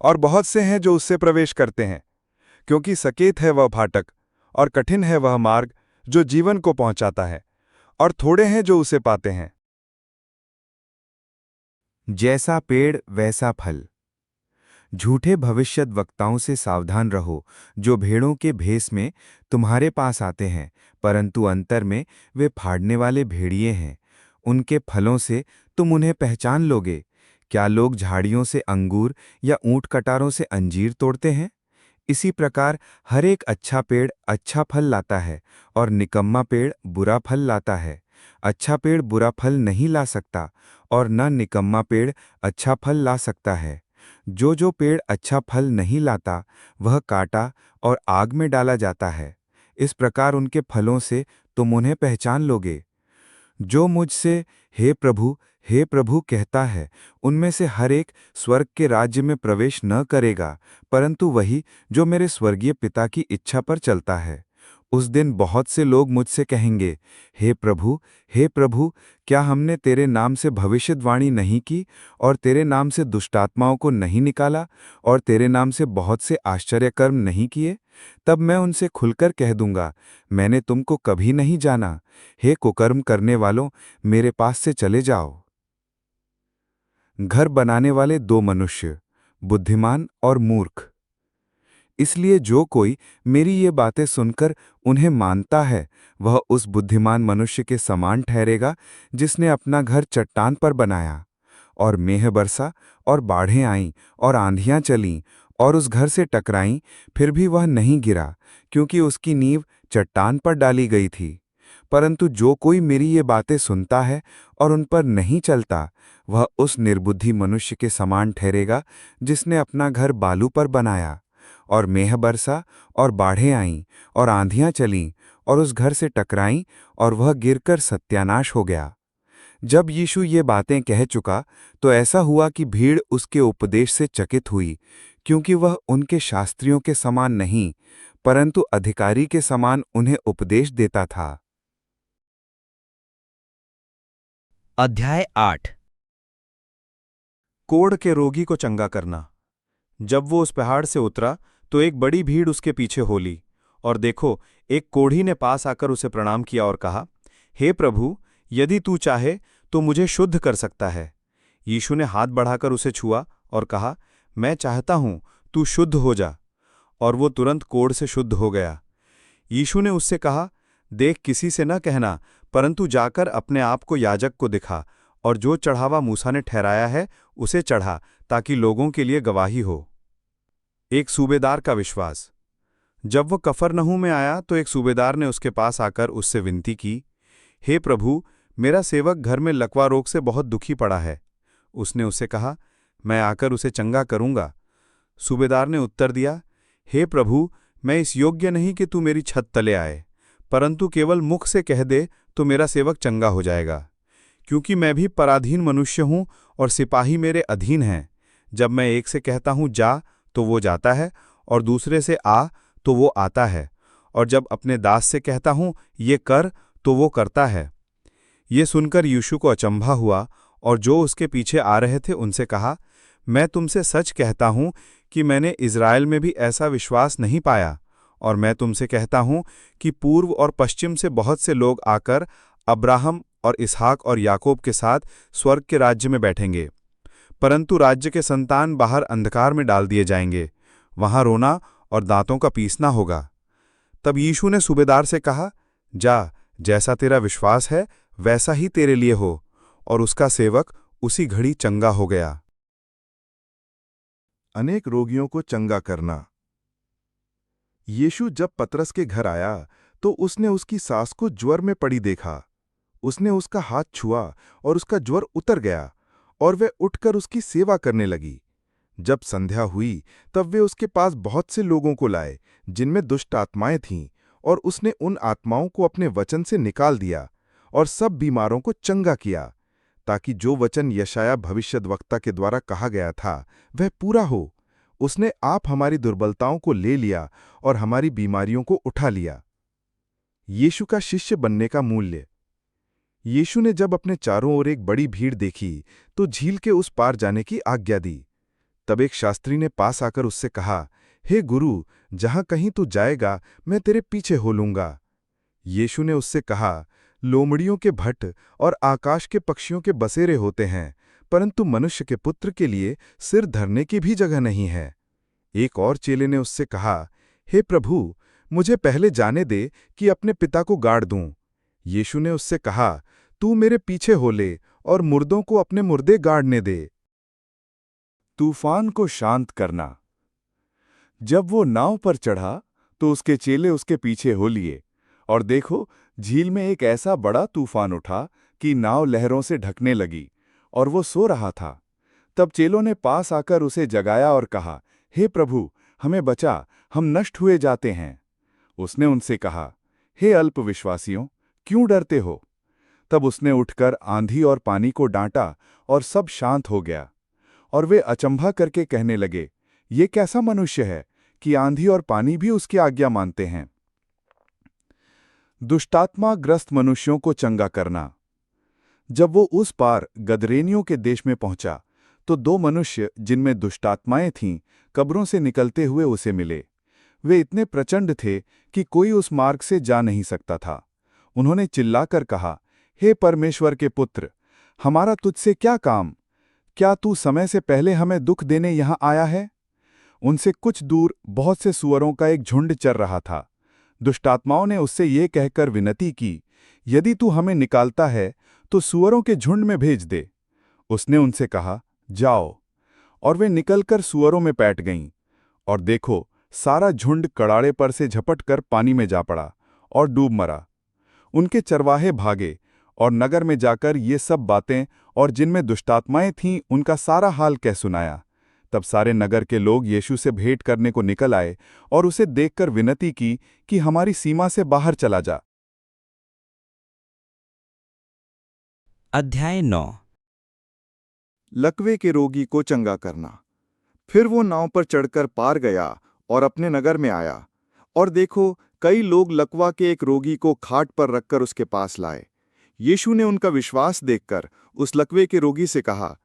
और बहुत से हैं जो उससे प्रवेश करते हैं। क्योंकि सकेत है वह फाटक और कठिन है वह मार्ग जो जीवन को पहुंचाता है, और थोड़े हैं जो उसे पाते हैं। जैसा पेड़ वैसा फल। झूठे भविष्यद्वक्ताओं से सावधान रहो, जो भेड़ों के भेष में तुम्हारे पास आते हैं, परंतु अंतर में वे फाड़ने वाले भेड़िए हैं। उनके फलों से तुम उन्हें पहचान लोगे। क्या लोग झाड़ियों से अंगूर या ऊंट कटारों से अंजीर तोड़ते हैं? इसी प्रकार हर एक अच्छा पेड़ अच्छा फल लाता है और निकम्मा पेड़ बुरा फल लाता है। अच्छा पेड़ बुरा फल नहीं ला सकता और न निकम्मा पेड़ अच्छा फल ला सकता है। जो पेड़ अच्छा फल नहीं लाता वह काटा और आग में डाला जाता है। इस प्रकार उनके फलों से तुम उन्हें पहचान लोगे। जो मुझसे हे प्रभु कहता है, उनमें से हर एक स्वर्ग के राज्य में प्रवेश न करेगा, परंतु वही जो मेरे स्वर्गीय पिता की इच्छा पर चलता है। उस दिन बहुत से लोग मुझसे कहेंगे, हे प्रभु, क्या हमने तेरे नाम से भविष्यद्वाणी नहीं की और तेरे नाम से दुष्टात्माओं को नहीं निकाला और तेरे नाम से बहुत से आश्चर्यकर्म नहीं किए? तब मैं उनसे खुलकर कह दूंगा, मैंने तुमको कभी नहीं जाना। हे कुकर्म करने वालों, मेरे पास से चले जाओ। घर बनाने वाले दो मनुष्य, बुद्धिमान और मूर्ख। इसलिए जो कोई मेरी ये बातें सुनकर उन्हें मानता है, वह उस बुद्धिमान मनुष्य के समान ठहरेगा जिसने अपना घर चट्टान पर बनाया। और मेह बरसा और बाढ़ें आईं और आंधियां चलीं और उस घर से टकराईं, फिर भी वह नहीं गिरा, क्योंकि उसकी नींव चट्टान पर डाली गई थी। परंतु जो कोई मेरी ये बातें सुनता है और उन पर नहीं चलता, वह उस निर्बुद्धि मनुष्य के समान ठहरेगा जिसने अपना घर बालू पर बनाया। और मेह बरसा और बाढ़ें आईं और आंधियां चलीं और उस घर से टकराईं और वह गिरकर सत्यानाश हो गया। जब यीशु ये बातें कह चुका तो ऐसा हुआ कि भीड़ उसके उपदेश से चकित हुई, क्योंकि वह उनके शास्त्रियों के समान नहीं, परंतु अधिकारी के समान उन्हें उपदेश देता था। अध्याय 8। कोढ़ के रोगी को चंगा करना। जब वो उस पहाड़ से उतरा तो एक बड़ी भीड़ उसके पीछे हो ली, और देखो, एक कोढ़ी ने पास आकर उसे प्रणाम किया और कहा, हे प्रभु, यदि तू चाहे तो मुझे शुद्ध कर सकता है। यीशु ने हाथ बढ़ाकर उसे छुआ और कहा, मैं चाहता हूं, तू शुद्ध हो जा। और वो तुरंत कोढ़ से शुद्ध हो गया। यीशु ने उससे कहा, देख, किसी से न कहना, परंतु जाकर अपने आप को याजक को दिखा, और जो चढ़ावा मूसा ने ठहराया है उसे चढ़ा, ताकि लोगों के लिए गवाही हो। एक सूबेदार का विश्वास। जब वह कफरनहूम में आया तो एक सूबेदार ने उसके पास आकर उससे विनती की, हे प्रभु, मेरा सेवक घर में लकवा रोग से बहुत दुखी पड़ा है। उसने उससे कहा, मैं आकर उसे चंगा करूंगा। सूबेदार ने उत्तर दिया, हे प्रभु, मैं इस योग्य नहीं कि तू मेरी छत तले आए, परंतु केवल मुख से कह दे तो मेरा सेवक चंगा हो जाएगा। क्योंकि मैं भी पराधीन मनुष्य हूं और सिपाही मेरे अधीन हैं। जब मैं एक से कहता हूं जा, तो वो जाता है, और दूसरे से आ, तो वो आता है, और जब अपने दास से कहता हूं ये कर, तो वो करता है। ये सुनकर यीशु को अचंभा हुआ, और जो उसके पीछे आ रहे थे उनसे कहा, मैं तुमसे सच कहता हूं कि मैंने इज़राइल में भी ऐसा विश्वास नहीं पाया। और मैं तुमसे कहता हूं कि पूर्व और पश्चिम से बहुत से लोग आकर अब्राहम और इसहाक और याकूब के साथ स्वर्ग के राज्य में बैठेंगे, परंतु राज्य के संतान बाहर अंधकार में डाल दिए जाएंगे, वहां रोना और दांतों का पीसना होगा। तब यीशु ने सूबेदार से कहा, जा, जैसा तेरा विश्वास है वैसा ही तेरे लिए हो। और उसका सेवक उसी घड़ी चंगा हो गया। अनेक रोगियों को चंगा करना। यीशु जब पतरस के घर आया तो उसने उसकी सास को ज्वर में पड़ी देखा। उसने उसका हाथ छुआ और उसका ज्वर उतर गया, और वह उठकर उसकी सेवा करने लगी। जब संध्या हुई तब वे उसके पास बहुत से लोगों को लाए जिनमें दुष्ट आत्माएं थीं, और उसने उन आत्माओं को अपने वचन से निकाल दिया और सब बीमारों को चंगा किया, ताकि जो वचन यशाया भविष्यद्वक्ता के द्वारा कहा गया था वह पूरा हो, उसने आप हमारी दुर्बलताओं को ले लिया और हमारी बीमारियों को उठा लिया। यीशु का शिष्य बनने का मूल्य। यीशु ने जब अपने चारों ओर एक बड़ी भीड़ देखी तो झील के उस पार जाने की आज्ञा दी। तब एक शास्त्री ने पास आकर उससे कहा, हे गुरु, जहां कहीं तू जाएगा मैं तेरे पीछे हो लूंगा। यीशु ने उससे कहा, लोमड़ियों के भट्ट और आकाश के पक्षियों के बसेरे होते हैं, परंतु मनुष्य के पुत्र के लिए सिर धरने की भी जगह नहीं है। एक और चेले ने उससे कहा, हे प्रभु, मुझे पहले जाने दे कि अपने पिता को गाड़ दूं। यीशु ने उससे कहा, तू मेरे पीछे हो ले और मुर्दों को अपने मुर्दे गाड़ने दे। तूफान को शांत करना। जब वो नाव पर चढ़ा तो उसके चेले उसके पीछे हो लिए, और देखो, झील में एक ऐसा बड़ा तूफान उठा कि नाव लहरों से ढकने लगी, और वो सो रहा था। तब चेलों ने पास आकर उसे जगाया और कहा, हे प्रभु, हमें बचा, हम नष्ट हुए जाते हैं। उसने उनसे कहा, हे अल्पविश्वासियों, क्यों डरते हो? तब उसने उठकर आंधी और पानी को डांटा और सब शांत हो गया। और वे अचंभा करके कहने लगे, ये कैसा मनुष्य है कि आंधी और पानी भी उसकी आज्ञा मानते हैं। दुष्टात्माग्रस्त मनुष्यों को चंगा करना। जब वो उस पार गदरेनियों के देश में पहुंचा तो दो मनुष्य जिनमें दुष्टात्माएं थीं कब्रों से निकलते हुए उसे मिले। वे इतने प्रचंड थे कि कोई उस मार्ग से जा नहीं सकता था। उन्होंने चिल्लाकर कहा, हे परमेश्वर के पुत्र, हमारा तुझसे क्या काम? क्या तू समय से पहले हमें दुख देने यहाँ आया है? उनसे कुछ दूर बहुत से सूअरों का एक झुंड चर रहा था। दुष्टात्माओं ने उससे ये कहकर विनती की, यदि तू हमें निकालता है तो सूअरों के झुंड में भेज दे। उसने उनसे कहा, जाओ। और वे निकलकर सूअरों में पैठ गईं। और देखो, सारा झुंड कड़ाड़े पर से झपट कर पानी में जा पड़ा और डूब मरा। उनके चरवाहे भागे और नगर में जाकर ये सब बातें और जिनमें दुष्टात्माएं थीं उनका सारा हाल कह सुनाया। तब सारे नगर के लोग यीशु से भेंट करने को निकल आए और उसे देखकर विनती की कि हमारी सीमा से बाहर चला जा। अध्याय 9। लकवे के रोगी को चंगा करना। फिर वो नाव पर चढ़कर पार गया और अपने नगर में आया, और देखो, कई लोग लकवा के एक रोगी को खाट पर रखकर उसके पास लाए। यीशु ने उनका विश्वास देखकर उस लकवे के रोगी से कहा,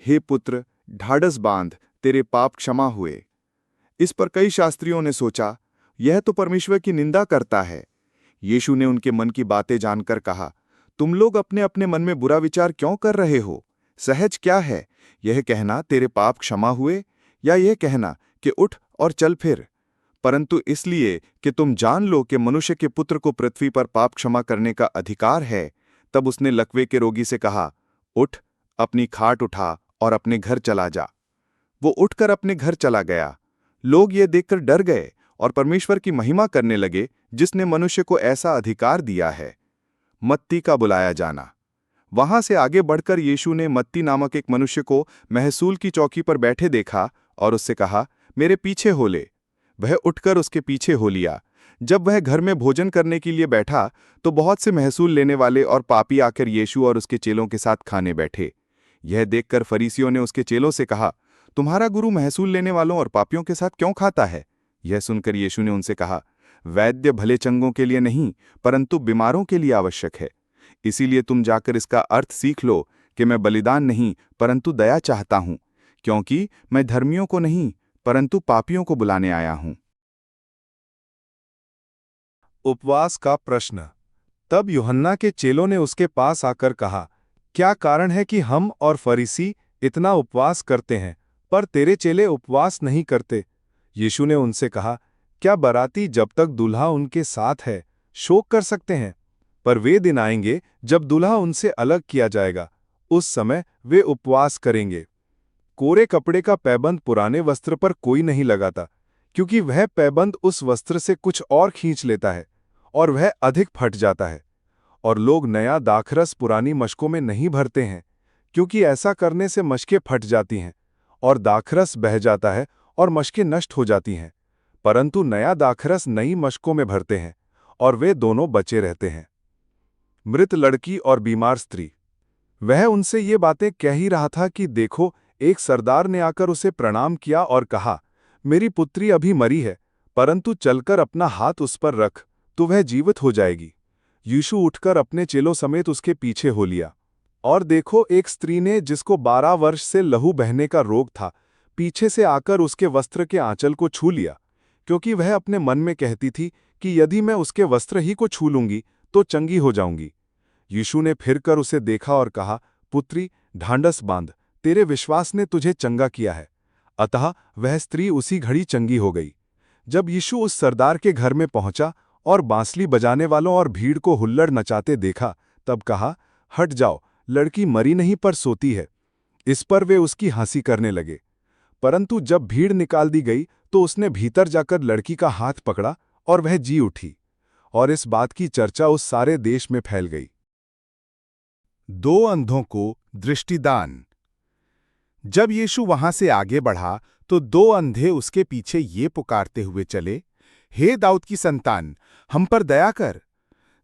हे पुत्र, ढाढ़स बांध, तेरे पाप क्षमा हुए। इस पर कई शास्त्रियों ने सोचा, यह तो परमेश्वर की निंदा करता है। यीशु ने उनके मन की बातें जानकर कहा, तुम लोग अपने अपने मन में बुरा विचार क्यों कर रहे हो? सहज क्या है, यह कहना तेरे पाप क्षमा हुए, या यह कहना कि उठ और चल फिर? परंतु इसलिए कि तुम जान लो कि मनुष्य के पुत्र को पृथ्वी पर पाप क्षमा करने का अधिकार है। तब उसने लकवे के रोगी से कहा, उठ, अपनी खाट उठा और अपने घर चला जा। वो उठकर अपने घर चला गया। लोग ये देखकर डर गए और परमेश्वर की महिमा करने लगे, जिसने मनुष्य को ऐसा अधिकार दिया है। मत्ती का बुलाया जाना। वहां से आगे बढ़कर यीशु ने मत्ती नामक एक मनुष्य को महसूल की चौकी पर बैठे देखा और उससे कहा, मेरे पीछे हो ले। वह उठकर उसके पीछे हो लिया। जब वह घर में भोजन करने के लिए बैठा तो बहुत से महसूल लेने वाले और पापी आकर यीशु और उसके चेलों के साथ खाने बैठे। यह देखकर फरीसियों ने उसके चेलों से कहा, तुम्हारा गुरु महसूल लेने वालों और पापियों के साथ क्यों खाता है? यह सुनकर यीशु ने उनसे कहा, वैद्य भले चंगों के लिए नहीं, परंतु बीमारों के लिए आवश्यक है। इसीलिए तुम जाकर इसका अर्थ सीख लो कि मैं बलिदान नहीं परंतु दया चाहता हूं, क्योंकि मैं धर्मियों को नहीं परंतु पापियों को बुलाने आया हूं। उपवास का प्रश्न। तब यूहन्ना के चेलों ने उसके पास आकर कहा, क्या कारण है कि हम और फरीसी इतना उपवास करते हैं, पर तेरे चेले उपवास नहीं करते? यीशु ने उनसे कहा, क्या बाराती जब तक दूल्हा उनके साथ है शोक कर सकते हैं? पर वे दिन आएंगे जब दूल्हा उनसे अलग किया जाएगा, उस समय वे उपवास करेंगे। कोरे कपड़े का पैबंद पुराने वस्त्र पर कोई नहीं लगाता, क्योंकि वह पैबंद उस वस्त्र से कुछ और खींच लेता है और वह अधिक फट जाता है। और लोग नया दाखरस पुरानी मशकों में नहीं भरते हैं, क्योंकि ऐसा करने से मशकें फट जाती हैं और दाखरस बह जाता है और मशकें नष्ट हो जाती हैं। परंतु नया दाखरस नई मशकों में भरते हैं और वे दोनों बचे रहते हैं। मृत लड़की और बीमार स्त्री। वह उनसे ये बातें कह ही रहा था कि देखो, एक सरदार ने आकर उसे प्रणाम किया और कहा, मेरी पुत्री अभी मरी है, परंतु चलकर अपना हाथ उस पर रख तो वह जीवित हो जाएगी। यीशु उठकर अपने चेलों समेत उसके पीछे हो लिया। और देखो, एक स्त्री ने, जिसको 12 वर्ष से लहू बहने का रोग था, पीछे से आकर उसके वस्त्र के आंचल को छू लिया, क्योंकि वह अपने मन में कहती थी कि यदि मैं उसके वस्त्र ही को छू लूंगी तो चंगी हो जाऊंगी। यीशु ने फिर कर उसे देखा और कहा, पुत्री, ढांढस बांध, तेरे विश्वास ने तुझे चंगा किया है। अतः वह स्त्री उसी घड़ी चंगी हो गई। जब यीशु उस सरदार के घर में पहुंचा और बांसुरी बजाने वालों और भीड़ को हुल्लड़ नचाते देखा, तब कहा, हट जाओ, लड़की मरी नहीं पर सोती है। इस पर वे उसकी हंसी करने लगे। परंतु जब भीड़ निकाल दी गई तो उसने भीतर जाकर लड़की का हाथ पकड़ा और वह जी उठी, और इस बात की चर्चा उस सारे देश में फैल गई। 2 अंधों को दृष्टिदान। जब यीशु वहां से आगे बढ़ा तो 2 अंधे उसके पीछे ये पुकारते हुए चले, हे दाऊद की संतान, हम पर दया कर।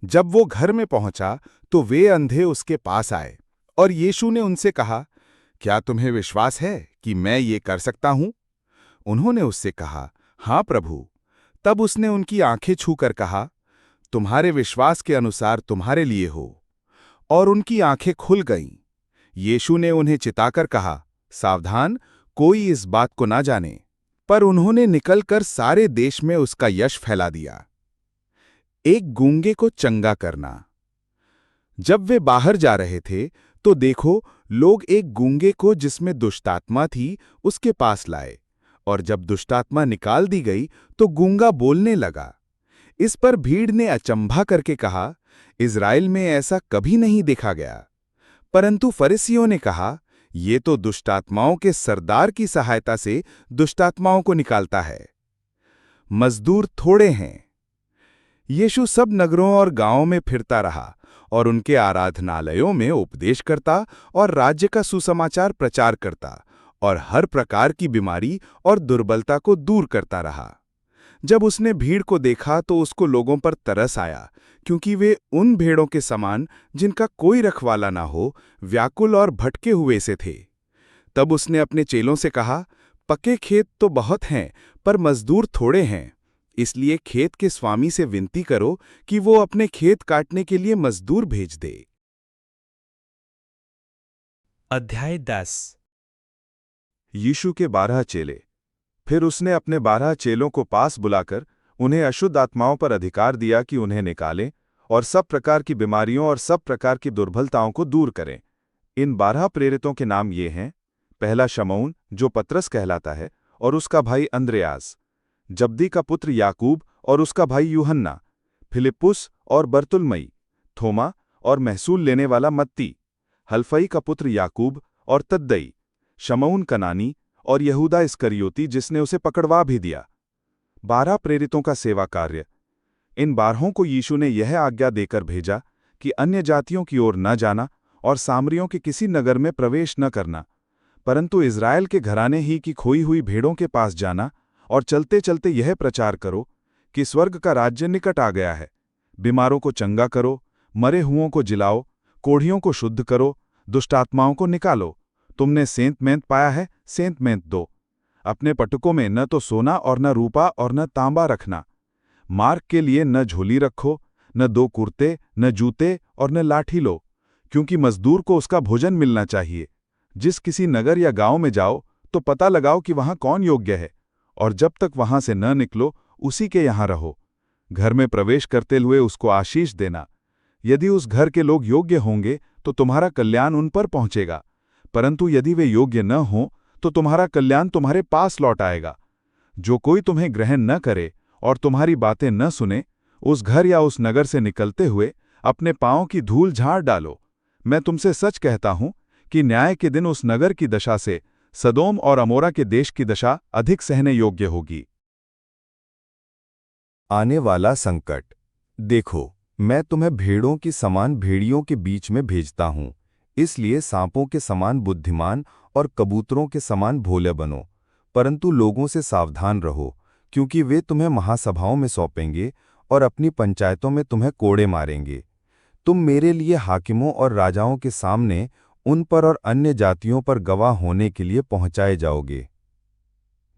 जब वो घर में पहुंचा तो वे अंधे उसके पास आए और यीशु ने उनसे कहा, क्या तुम्हें विश्वास है कि मैं ये कर सकता हूं? उन्होंने उससे कहा, हां प्रभु। तब उसने उनकी आंखें छूकर कहा, तुम्हारे विश्वास के अनुसार तुम्हारे लिए हो। और उनकी आंखें खुल गईं। यीशु ने उन्हें चिताकर कहा, सावधान, कोई इस बात को ना जाने। पर उन्होंने निकलकर सारे देश में उसका यश फैला दिया। एक गूंगे को चंगा करना। जब वे बाहर जा रहे थे तो देखो, लोग एक गूंगे को जिसमें दुष्टात्मा थी उसके पास लाए, और जब दुष्टात्मा निकाल दी गई तो गूंगा बोलने लगा। इस पर भीड़ ने अचंभा करके कहा, इज़राइल में ऐसा कभी नहीं देखा गया। परंतु फरीसियों ने कहा, ये तो दुष्टात्माओं के सरदार की सहायता से दुष्टात्माओं को निकालता है। मजदूर थोड़े हैं। यीशु सब नगरों और गांवों में फिरता रहा और उनके आराधनालयों में उपदेश करता और राज्य का सुसमाचार प्रचार करता और हर प्रकार की बीमारी और दुर्बलता को दूर करता रहा। जब उसने भीड़ को देखा तो उसको लोगों पर तरस आया, क्योंकि वे उन भेड़ों के समान जिनका कोई रखवाला ना हो, व्याकुल और भटके हुए से थे। तब उसने अपने चेलों से कहा, पके खेत तो बहुत हैं पर मजदूर थोड़े हैं। इसलिए खेत के स्वामी से विनती करो कि वो अपने खेत काटने के लिए मजदूर भेज दे। अध्याय 10। यीशु के 12 चेले। फिर उसने अपने 12 चेलों को पास बुलाकर उन्हें अशुद्ध आत्माओं पर अधिकार दिया कि उन्हें निकालें और सब प्रकार की बीमारियों और सब प्रकार की दुर्बलताओं को दूर करें। इन 12 प्रेरितों के नाम ये हैं, पहला शमौन, जो पतरस कहलाता है, और उसका भाई अंद्रयास, जब्दी का पुत्र याकूब और उसका भाई यूहन्ना, फिलिप्पुस और बर्तुलमई, थोमा और महसूल लेने वाला मत्ती, हल्फई का पुत्र याकूब और तद्दई, शमौन कनानी और यहूदा इस्करियोती जिसने उसे पकड़वा भी दिया। 12 प्रेरितों का सेवा कार्य। इन 12 को यीशु ने यह आज्ञा देकर भेजा कि अन्य जातियों की ओर न जाना और सामरियों के किसी नगर में प्रवेश न करना, परंतु इज़राइल के घराने ही की खोई हुई भेड़ों के पास जाना और चलते चलते यह प्रचार करो कि स्वर्ग का राज्य निकट आ गया है। बीमारों को चंगा करो, मरे हुओं को जिलाओ, कोढ़ियों को शुद्ध करो, दुष्टात्माओं को निकालो। तुमने सेंत-मेंत पाया है, सेंत-मेंत दो। अपने पटुकों में न तो सोना और न रूपा और न तांबा रखना। मार्ग के लिए न झोली रखो, न 2 कुर्ते, न जूते और न लाठी लो, क्योंकि मजदूर को उसका भोजन मिलना चाहिए। जिस किसी नगर या गांव में जाओ तो पता लगाओ कि वहां कौन योग्य है, और जब तक वहां से न निकलो उसी के यहां रहो। घर में प्रवेश करते हुए उसको आशीष देना। यदि उस घर के लोग योग्य होंगे तो तुम्हारा कल्याण उन पर पहुंचेगा, परंतु यदि वे योग्य न हों तो तुम्हारा कल्याण तुम्हारे पास लौट आएगा। जो कोई तुम्हें ग्रहण न करे और तुम्हारी बातें न सुने, उस घर या उस नगर से निकलते हुए अपने पांवों की धूल झाड़ डालो। मैं तुमसे सच कहता हूं कि न्याय के दिन उस नगर की दशा से सदोम और अमोरा के देश की दशा अधिक सहने योग्य होगी। आने वाला संकट। देखो, मैं तुम्हें भेड़ों की समान भेड़ियों के बीच में भेजता हूं, इसलिए सांपों के समान बुद्धिमान और कबूतरों के समान भोले बनो। परंतु लोगों से सावधान रहो, क्योंकि वे तुम्हें महासभाओं में सौंपेंगे और अपनी पंचायतों में तुम्हें कोड़े मारेंगे। तुम मेरे लिए हाकिमों और राजाओं के सामने उन पर और अन्य जातियों पर गवाह होने के लिए पहुंचाए जाओगे।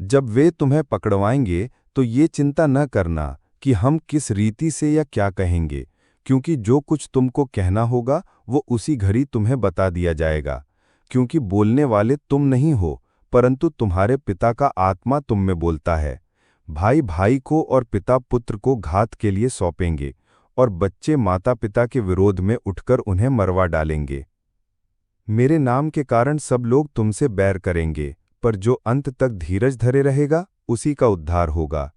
जब वे तुम्हें पकड़वाएंगे तो ये चिंता न करना कि हम किस रीति से या क्या कहेंगे, क्योंकि जो कुछ तुमको कहना होगा वो उसी घड़ी तुम्हें बता दिया जाएगा, क्योंकि बोलने वाले तुम नहीं हो, परंतु तुम्हारे पिता का आत्मा तुम में बोलता है। भाई भाई को और पिता पुत्र को घात के लिए सौंपेंगे और बच्चे माता पिता के विरोध में उठकर उन्हें मरवा डालेंगे। मेरे नाम के कारण सब लोग तुमसे बैर करेंगे, पर जो अंत तक धीरज धरे रहेगा उसी का उद्धार होगा।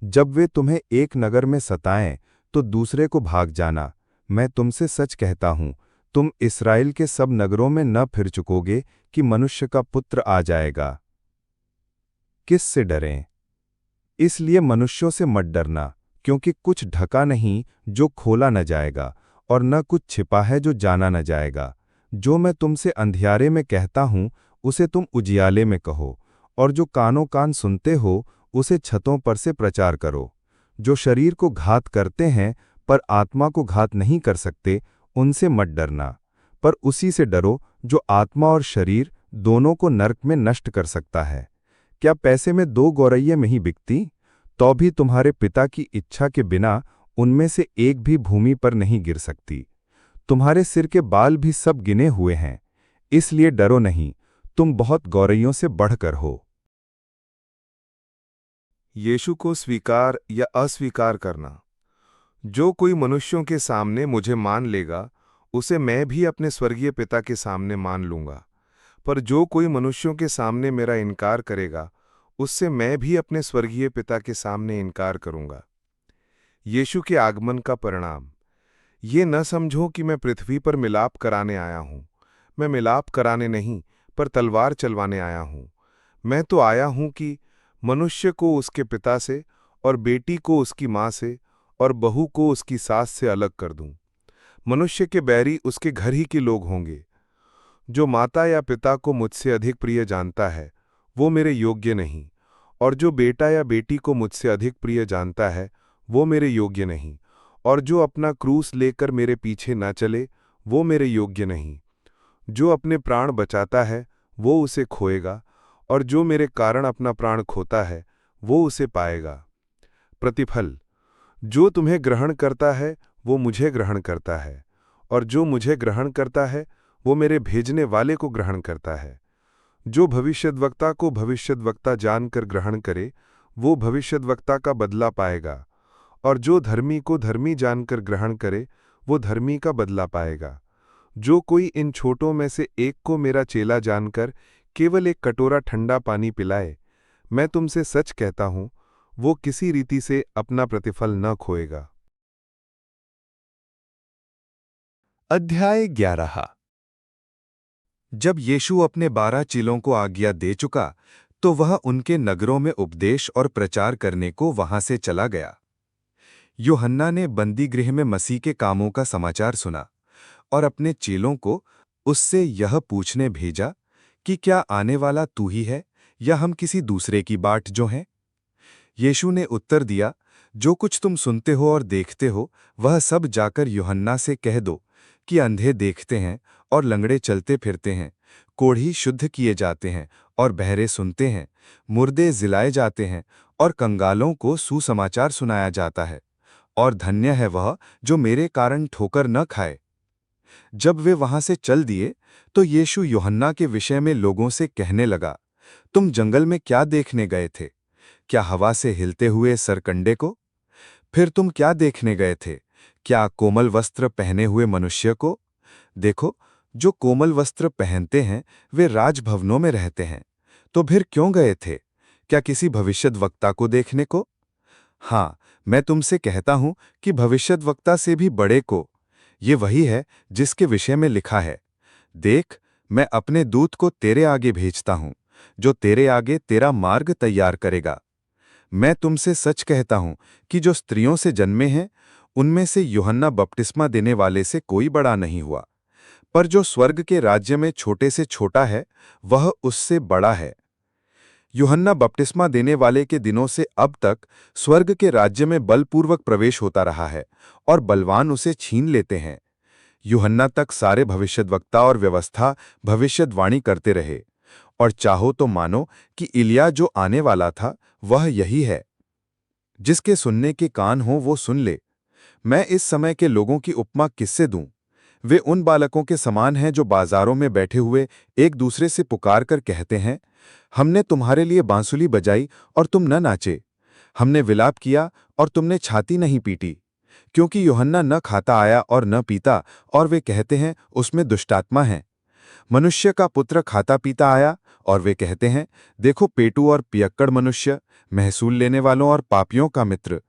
जब वे तुम्हें एक नगर में सताएं तो दूसरे को भाग जाना। मैं तुमसे सच कहता हूं, तुम इस्राएल के सब नगरों में न फिर चुकोगे कि मनुष्य का पुत्र आ जाएगा। किस से डरें? इसलिए मनुष्यों से मत डरना, क्योंकि कुछ ढका नहीं जो खोला न जाएगा, और न कुछ छिपा है जो जाना न जाएगा। जो मैं तुमसे अंधियारे में कहता हूं उसे तुम उजियाले में कहो, और जो कानों कान सुनते हो उसे छतों पर से प्रचार करो। जो शरीर को घात करते हैं पर आत्मा को घात नहीं कर सकते, उनसे मत डरना, पर उसी से डरो जो आत्मा और शरीर दोनों को नरक में नष्ट कर सकता है। क्या पैसे में 2 गौरैया नहीं बिकती? तो भी तुम्हारे पिता की इच्छा के बिना उनमें से एक भी भूमि पर नहीं गिर सकती। तुम्हारे सिर के बाल भी सब गिने हुए हैं, इसलिए डरो नहीं, तुम बहुत गौरैयों से बढ़कर हो। यीशु को स्वीकार या अस्वीकार करना। जो कोई मनुष्यों के सामने मुझे मान लेगा, उसे मैं भी अपने स्वर्गीय पिता के सामने मान लूंगा। पर जो कोई मनुष्यों के सामने मेरा इनकार करेगा, उससे मैं भी अपने स्वर्गीय पिता के सामने इनकार करूंगा। यीशु के आगमन का परिणाम। ये न समझो कि मैं पृथ्वी पर मिलाप कराने आया हूं। मैं मिलाप कराने नहीं, पर तलवार चलवाने आया हूं। मैं तो आया हूं कि मनुष्य को उसके पिता से, और बेटी को उसकी मां से, और बहू को उसकी सास से अलग कर दूं। मनुष्य के बैरी उसके घर ही के लोग होंगे। जो माता या पिता को मुझसे अधिक प्रिय जानता है, वो मेरे योग्य नहीं, और जो बेटा या बेटी को मुझसे अधिक प्रिय जानता है, वो मेरे योग्य नहीं, और जो अपना क्रूस लेकर मेरे पीछे न चले, वो मेरे योग्य नहीं। जो अपने प्राण बचाता है, वो उसे खोएगा, और जो मेरे कारण अपना प्राण खोता है, वो उसे पाएगा। प्रतिफल। जो तुम्हें ग्रहण करता है, वो मुझे ग्रहण करता है, और जो मुझे ग्रहण करता है, वो मेरे भेजने वाले को ग्रहण करता है। जो भविष्यद्वक्ता को भविष्यद्वक्ता जानकर ग्रहण करे, वो भविष्यद्वक्ता का बदला पाएगा, और जो धर्मी को धर्मी जानकर ग्रहण करे, वो धर्मी का बदला पाएगा। जो कोई इन छोटों में से एक को मेरा चेला जानकर केवल एक कटोरा ठंडा पानी पिलाए, मैं तुमसे सच कहता हूं, वो किसी रीति से अपना प्रतिफल न खोएगा। अध्याय 11। जब यीशु अपने 12 चेलों को आज्ञा दे चुका, तो वह उनके नगरों में उपदेश और प्रचार करने को वहां से चला गया। यूहन्ना ने बंदीगृह में मसीह के कामों का समाचार सुना और अपने चेलों को उससे यह पूछने भेजा कि क्या आने वाला तू ही है, या हम किसी दूसरे की बाट जो हैं? यीशु ने उत्तर दिया, जो कुछ तुम सुनते हो और देखते हो, वह सब जाकर यूहन्ना से कह दो कि अंधे देखते हैं और लंगड़े चलते फिरते हैं, कोढ़ी शुद्ध किए जाते हैं और बहरे सुनते हैं, मुर्दे जिलाए जाते हैं और कंगालों को सुसमाचार सुनाया जाता है, और धन्य है वह जो मेरे कारण ठोकर न खाए। जब वे वहां से चल दिए, तो यीशु यूहन्ना के विषय में लोगों से कहने लगा, तुम जंगल में क्या देखने गए थे? क्या हवा से हिलते हुए सरकंडे को? फिर तुम क्या देखने गए थे? क्या कोमल वस्त्र पहने हुए मनुष्य को? देखो, जो कोमल वस्त्र पहनते हैं वे राजभवनों में रहते हैं। तो फिर क्यों गए थे? क्या किसी भविष्यद्वक्ता को देखने को? हाँ, मैं तुमसे कहता हूं कि भविष्यद्वक्ता से भी बड़े को। ये वही है जिसके विषय में लिखा है, देख, मैं अपने दूत को तेरे आगे भेजता हूं, जो तेरे आगे तेरा मार्ग तैयार करेगा। मैं तुमसे सच कहता हूं कि जो स्त्रियों से जन्मे हैं, उनमें से यूहन्ना बपतिस्मा देने वाले से कोई बड़ा नहीं हुआ, पर जो स्वर्ग के राज्य में छोटे से छोटा है, वह उससे बड़ा है। यूहन्ना बपतिस्मा देने वाले के दिनों से अब तक स्वर्ग के राज्य में बलपूर्वक प्रवेश होता रहा है, और बलवान उसे छीन लेते हैं। यूहन्ना तक सारे भविष्यद्वक्ता और व्यवस्था भविष्यद्वाणी करते रहे, और चाहो तो मानो कि इलिया जो आने वाला था वह यही है। जिसके सुनने के कान हो वो सुन ले। मैं इस समय के लोगों की उपमा किससे दूं? वे उन बालकों के समान हैं जो बाजारों में बैठे हुए एक दूसरे से पुकार कर कहते हैं, हमने तुम्हारे लिए बांसुली बजाई और तुम न नाचे। हमने विलाप किया और तुमने छाती नहीं पीटी, क्योंकि यूहन्ना न खाता आया और न पीता, और वे कहते हैं उसमें दुष्टात्मा है। मनुष्य का पुत्र खाता पीता आया, और वे कहते हैं देखो पेटू और पियक्कड़ मनुष्य, महसूल लेने वालों और पापियों का मित्र।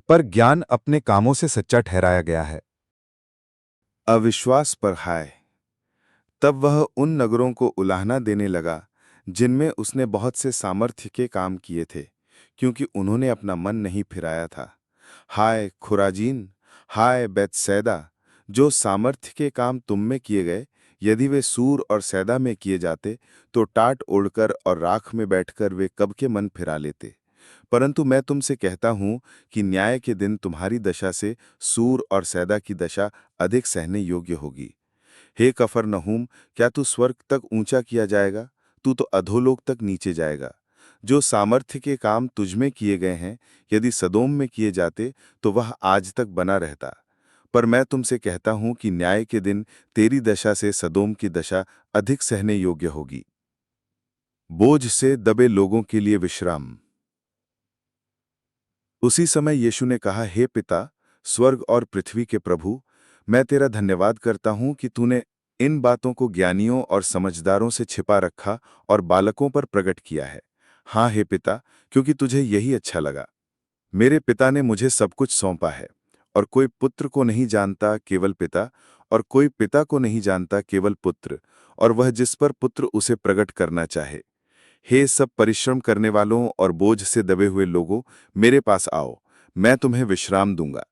पर ज्ञान अपने कामों से सच्चा ठहराया गया है। अविश्वास पर हाय। तब वह उन नगरों को उलाहना देने लगा जिनमें उसने बहुत से सामर्थ्य के काम किए थे, क्योंकि उन्होंने अपना मन नहीं फिराया था। हाय खुराजीन, हाय बैतसैदा, जो सामर्थ्य के काम तुम में किए गए, यदि वे सूर और सैदा में किए जाते तो टाट ओढ़कर और राख में बैठकर वे कब के मन फिरा लेते। परंतु मैं तुमसे कहता हूं कि न्याय के दिन तुम्हारी दशा से सूर और सैदा की दशा अधिक सहने योग्य होगी। हे कफरनहूम, क्या तू स्वर्ग तक ऊंचा किया जाएगा? तू तो अधोलोक तक नीचे जाएगा। जो सामर्थ्य के काम तुझमें किए गए हैं, यदि सदोम में किए जाते तो वह आज तक बना रहता। पर मैं तुमसे कहता हूं कि न्याय के दिन तेरी दशा से सदोम की दशा अधिक सहने योग्य होगी। बोझ से दबे लोगों के लिए विश्राम। उसी समय यीशु ने कहा, हे पिता, स्वर्ग और पृथ्वी के प्रभु, मैं तेरा धन्यवाद करता हूं कि तूने इन बातों को ज्ञानियों और समझदारों से छिपा रखा और बालकों पर प्रकट किया है। हाँ हे पिता, क्योंकि तुझे यही अच्छा लगा। मेरे पिता ने मुझे सब कुछ सौंपा है, और कोई पुत्र को नहीं जानता केवल पिता, और कोई पिता को नहीं जानता केवल पुत्र, और वह जिस पर पुत्र उसे प्रकट करना चाहे। हे सब परिश्रम करने वालों और बोझ से दबे हुए लोगों, मेरे पास आओ, मैं तुम्हें विश्राम दूंगा।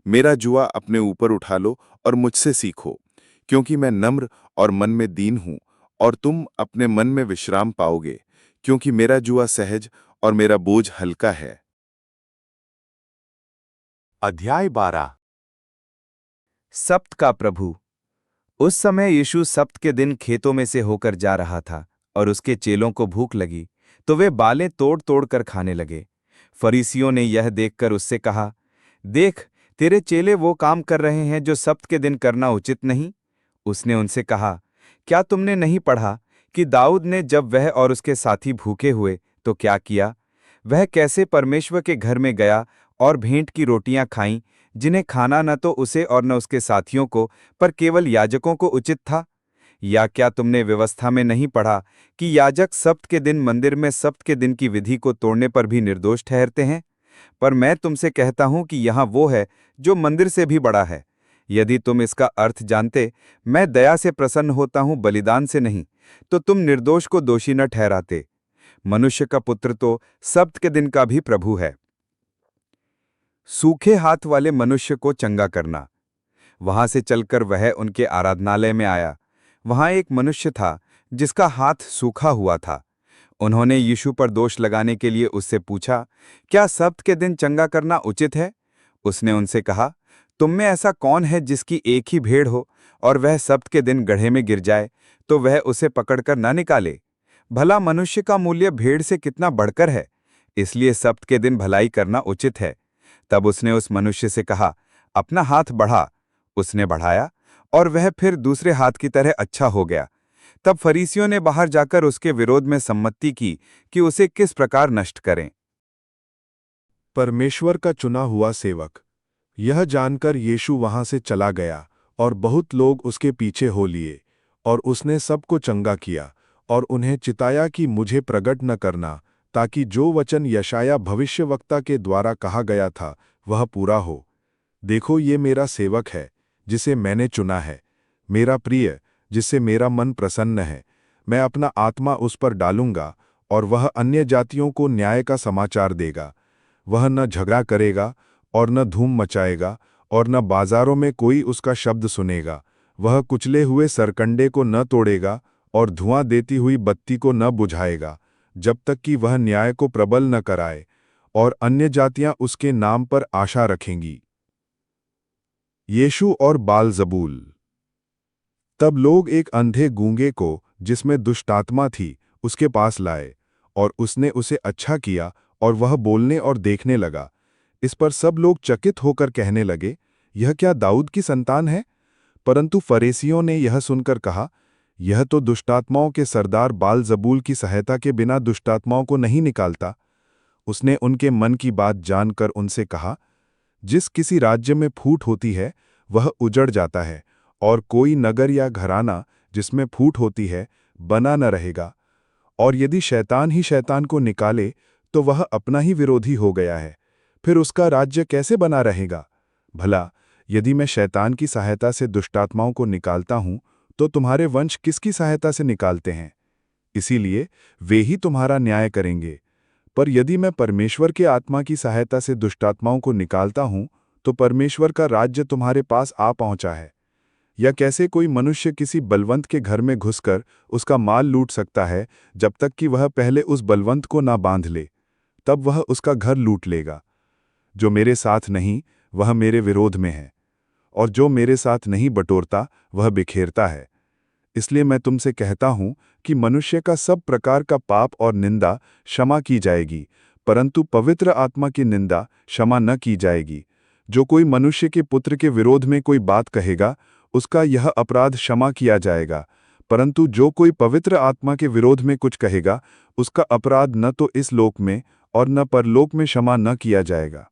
मेरा जुआ अपने ऊपर उठा लो और मुझसे सीखो, क्योंकि मैं नम्र और मन में दीन हूं, और तुम अपने मन में विश्राम पाओगे, क्योंकि मेरा जुआ सहज और मेरा बोझ हल्का है। अध्याय 12। सप्त का प्रभु। उस समय यीशु सप्त के दिन खेतों में से होकर जा रहा था, और उसके चेलों को भूख लगी, तो वे बालें तोड़ तोड़ कर खाने लगे। फरीसियों ने यह देखकर उससे कहा, देख, तेरे चेले वो काम कर रहे हैं जो सप्त के दिन करना उचित नहीं। उसने उनसे कहा, क्या तुमने नहीं पढ़ा कि दाऊद ने जब वह और उसके साथी भूखे हुए तो क्या किया? वह कैसे परमेश्वर के घर में गया और भेंट की रोटियां खाईं, जिन्हें खाना न तो उसे और न उसके साथियों को, पर केवल याजकों को उचित था? या क्या तुमने व्यवस्था में नहीं पढ़ा कि याजक सप्त के दिन मंदिर में सप्त के दिन की विधि को तोड़ने पर भी निर्दोष ठहरते हैं? पर मैं तुमसे कहता हूं कि यहाँ वो है जो मंदिर से भी बड़ा है। यदि तुम इसका अर्थ जानते, मैं दया से प्रसन्न होता हूं बलिदान से नहीं, तो तुम निर्दोष को दोषी न ठहराते। मनुष्य का पुत्र तो सप्त के दिन का भी प्रभु है। सूखे हाथ वाले मनुष्य को चंगा करना। वहां से चलकर वह उनके आराधनालय में आया। वहां एक मनुष्य था जिसका हाथ सूखा हुआ था। उन्होंने यीशु पर दोष लगाने के लिए उससे पूछा, क्या सप्त के दिन चंगा करना उचित है? उसने उनसे कहा, तुम में ऐसा कौन है जिसकी एक ही भेड़ हो और वह सप्त के दिन गड्ढे में गिर जाए तो वह उसे पकड़कर न निकाले? भला मनुष्य का मूल्य भेड़ से कितना बढ़कर है, इसलिए सप्त के दिन भलाई करना उचित है। तब उसने उस मनुष्य से कहा, अपना हाथ बढ़ा। उसने बढ़ाया, और वह फिर दूसरे हाथ की तरह अच्छा हो गया। तब फरीसियों ने बाहर जाकर उसके विरोध में सम्मति की कि उसे किस प्रकार नष्ट करें। परमेश्वर का चुना हुआ सेवक। यह जानकर यीशु वहां से चला गया, और बहुत लोग उसके पीछे हो लिए, और उसने सबको चंगा किया, और उन्हें चिताया कि मुझे प्रगट न करना, ताकि जो वचन यशाया भविष्यवक्ता के द्वारा कहा गया था वह पूरा हो। देखो, ये मेरा सेवक है जिसे मैंने चुना है, मेरा प्रिय, जिससे मेरा मन प्रसन्न है। मैं अपना आत्मा उस पर डालूंगा, और वह अन्य जातियों को न्याय का समाचार देगा। वह न झगड़ा करेगा और न धूम मचाएगा, और न बाजारों में कोई उसका शब्द सुनेगा। वह कुचले हुए सरकंडे को न तोड़ेगा और धुआं देती हुई बत्ती को न बुझाएगा, जब तक कि वह न्याय को प्रबल न कराए, और अन्य जातियां उसके नाम पर आशा रखेंगी। यीशु और बालजबूल। तब लोग एक अंधे गूंगे को, जिसमें दुष्टात्मा थी, उसके पास लाए, और उसने उसे अच्छा किया, और वह बोलने और देखने लगा। इस पर सब लोग चकित होकर कहने लगे, यह क्या दाऊद की संतान है? परंतु फरीसियों ने यह सुनकर कहा, यह तो दुष्टात्माओं के सरदार बालजबूल की सहायता के बिना दुष्टात्माओं को नहीं निकालता। उसने उनके मन की बात जानकर उनसे कहा, जिस किसी राज्य में फूट होती है वह उजड़ जाता है, और कोई नगर या घराना जिसमें फूट होती है बना न रहेगा। और यदि शैतान ही शैतान को निकाले तो वह अपना ही विरोधी हो गया है, फिर उसका राज्य कैसे बना रहेगा? भला यदि मैं शैतान की सहायता से दुष्टात्माओं को निकालता हूं तो तुम्हारे वंश किसकी सहायता से निकालते हैं? इसीलिए वे ही तुम्हारा न्याय करेंगे। पर यदि मैं परमेश्वर के आत्मा की सहायता से दुष्टात्माओं को निकालता हूं तो परमेश्वर का राज्य तुम्हारे पास आ पहुंचा है। या कैसे कोई मनुष्य किसी बलवंत के घर में घुसकर उसका माल लूट सकता है जब तक कि वह पहले उस बलवंत को ना बांध ले? तब वह उसका घर लूट लेगा। जो मेरे साथ नहीं वह मेरे विरोध में है, और जो मेरे साथ नहीं बटोरता वह बिखेरता है। इसलिए मैं तुमसे कहता हूं कि मनुष्य का सब प्रकार का पाप और निंदा क्षमा की जाएगी, परंतु पवित्र आत्मा की निंदा क्षमा न की जाएगी। जो कोई मनुष्य के पुत्र के विरोध में कोई बात कहेगा उसका यह अपराध क्षमा किया जाएगा, परंतु जो कोई पवित्र आत्मा के विरोध में कुछ कहेगा उसका अपराध न तो इस लोक में और न परलोक में क्षमा न किया जाएगा।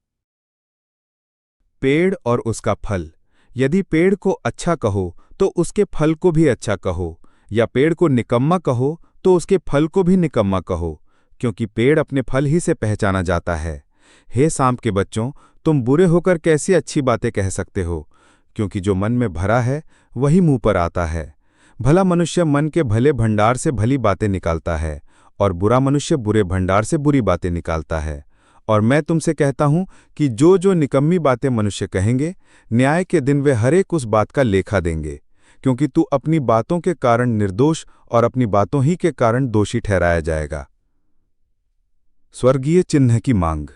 पेड़ और उसका फल। यदि पेड़ को अच्छा कहो तो उसके फल को भी अच्छा कहो, या पेड़ को निकम्मा कहो तो उसके फल को भी निकम्मा कहो, क्योंकि पेड़ अपने फल ही से पहचाना जाता है। हे सांप के बच्चों, तुम बुरे होकर कैसी अच्छी बातें कह सकते हो? क्योंकि जो मन में भरा है वही मुंह पर आता है। भला मनुष्य मन के भले भंडार से भली बातें निकालता है, और बुरा मनुष्य बुरे भंडार से बुरी बातें निकालता है। और मैं तुमसे कहता हूं कि जो जो निकम्मी बातें मनुष्य कहेंगे, न्याय के दिन वे हरेक उस बात का लेखा देंगे, क्योंकि तू अपनी बातों के कारण निर्दोष और अपनी बातों ही के कारण दोषी ठहराया जाएगा। स्वर्गीय चिन्ह की मांग।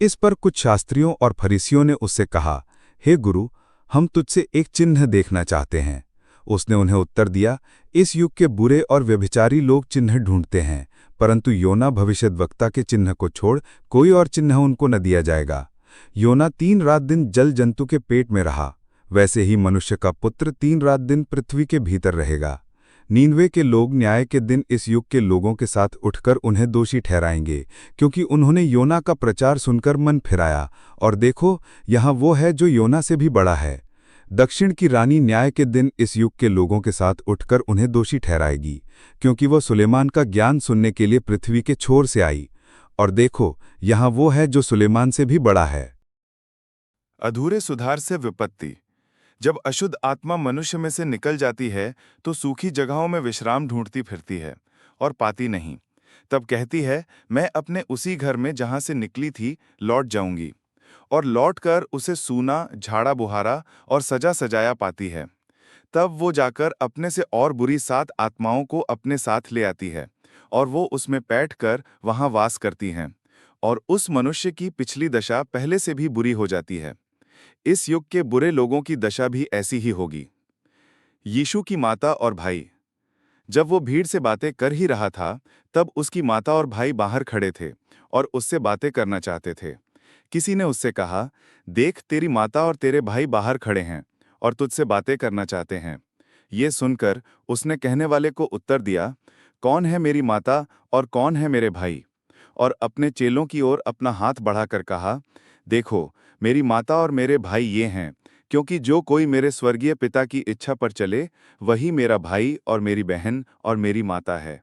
इस पर कुछ शास्त्रियों और फरीसियों ने उससे कहा, हे गुरु, हम तुझसे एक चिन्ह देखना चाहते हैं। उसने उन्हें उत्तर दिया, इस युग के बुरे और व्यभिचारी लोग चिन्ह ढूंढते हैं, परंतु योना भविष्यद्वक्ता के चिन्ह को छोड़ कोई और चिन्ह उनको न दिया जाएगा। योना 3 रात दिन जल जंतु के पेट में रहा, वैसे ही मनुष्य का पुत्र 3 रात दिन पृथ्वी के भीतर रहेगा। नीनवे के लोग न्याय के दिन इस युग के लोगों के साथ उठकर उन्हें दोषी ठहराएंगे, क्योंकि उन्होंने योना का प्रचार सुनकर मन फिराया, और देखो, यहाँ वो है जो योना से भी बड़ा है। दक्षिण की रानी न्याय के दिन इस युग के लोगों के साथ उठकर उन्हें दोषी ठहराएगी, क्योंकि वह सुलेमान का ज्ञान सुनने के लिए पृथ्वी के छोर से आई, और देखो, यहाँ वो है जो सुलेमान से भी बड़ा है। अधूरे सुधार से विपत्ति। जब अशुद्ध आत्मा मनुष्य में से निकल जाती है तो सूखी जगहों में विश्राम ढूंढती फिरती है और पाती नहीं। तब कहती है, मैं अपने उसी घर में जहां से निकली थी लौट जाऊंगी, और लौटकर उसे सूना, झाड़ा बुहारा और सजा सजाया पाती है। तब वो जाकर अपने से और बुरी 7 आत्माओं को अपने साथ ले आती है, और वो उसमें बैठकर वहां वास करती हैं, और उस मनुष्य की पिछली दशा पहले से भी बुरी हो जाती है। इस युग के बुरे लोगों की दशा भी ऐसी ही होगी। यीशु की माता और भाई। जब वो भीड़ से बातें कर ही रहा था, तब उसकी माता और भाई बाहर खड़े थे और उससे बातें करना चाहते थे। किसी ने उससे कहा, देख, तेरी माता और तेरे भाई बाहर खड़े हैं और तुझसे बातें करना चाहते हैं। ये सुनकर उसने कहने वाले को उत्तर दिया, कौन है मेरी माता और कौन है मेरे भाई? और अपने चेलों की ओर अपना हाथ बढ़ाकर कहा, देखो, मेरी माता और मेरे भाई ये हैं, क्योंकि जो कोई मेरे स्वर्गीय पिता की इच्छा पर चले वही मेरा भाई और मेरी बहन और मेरी माता है।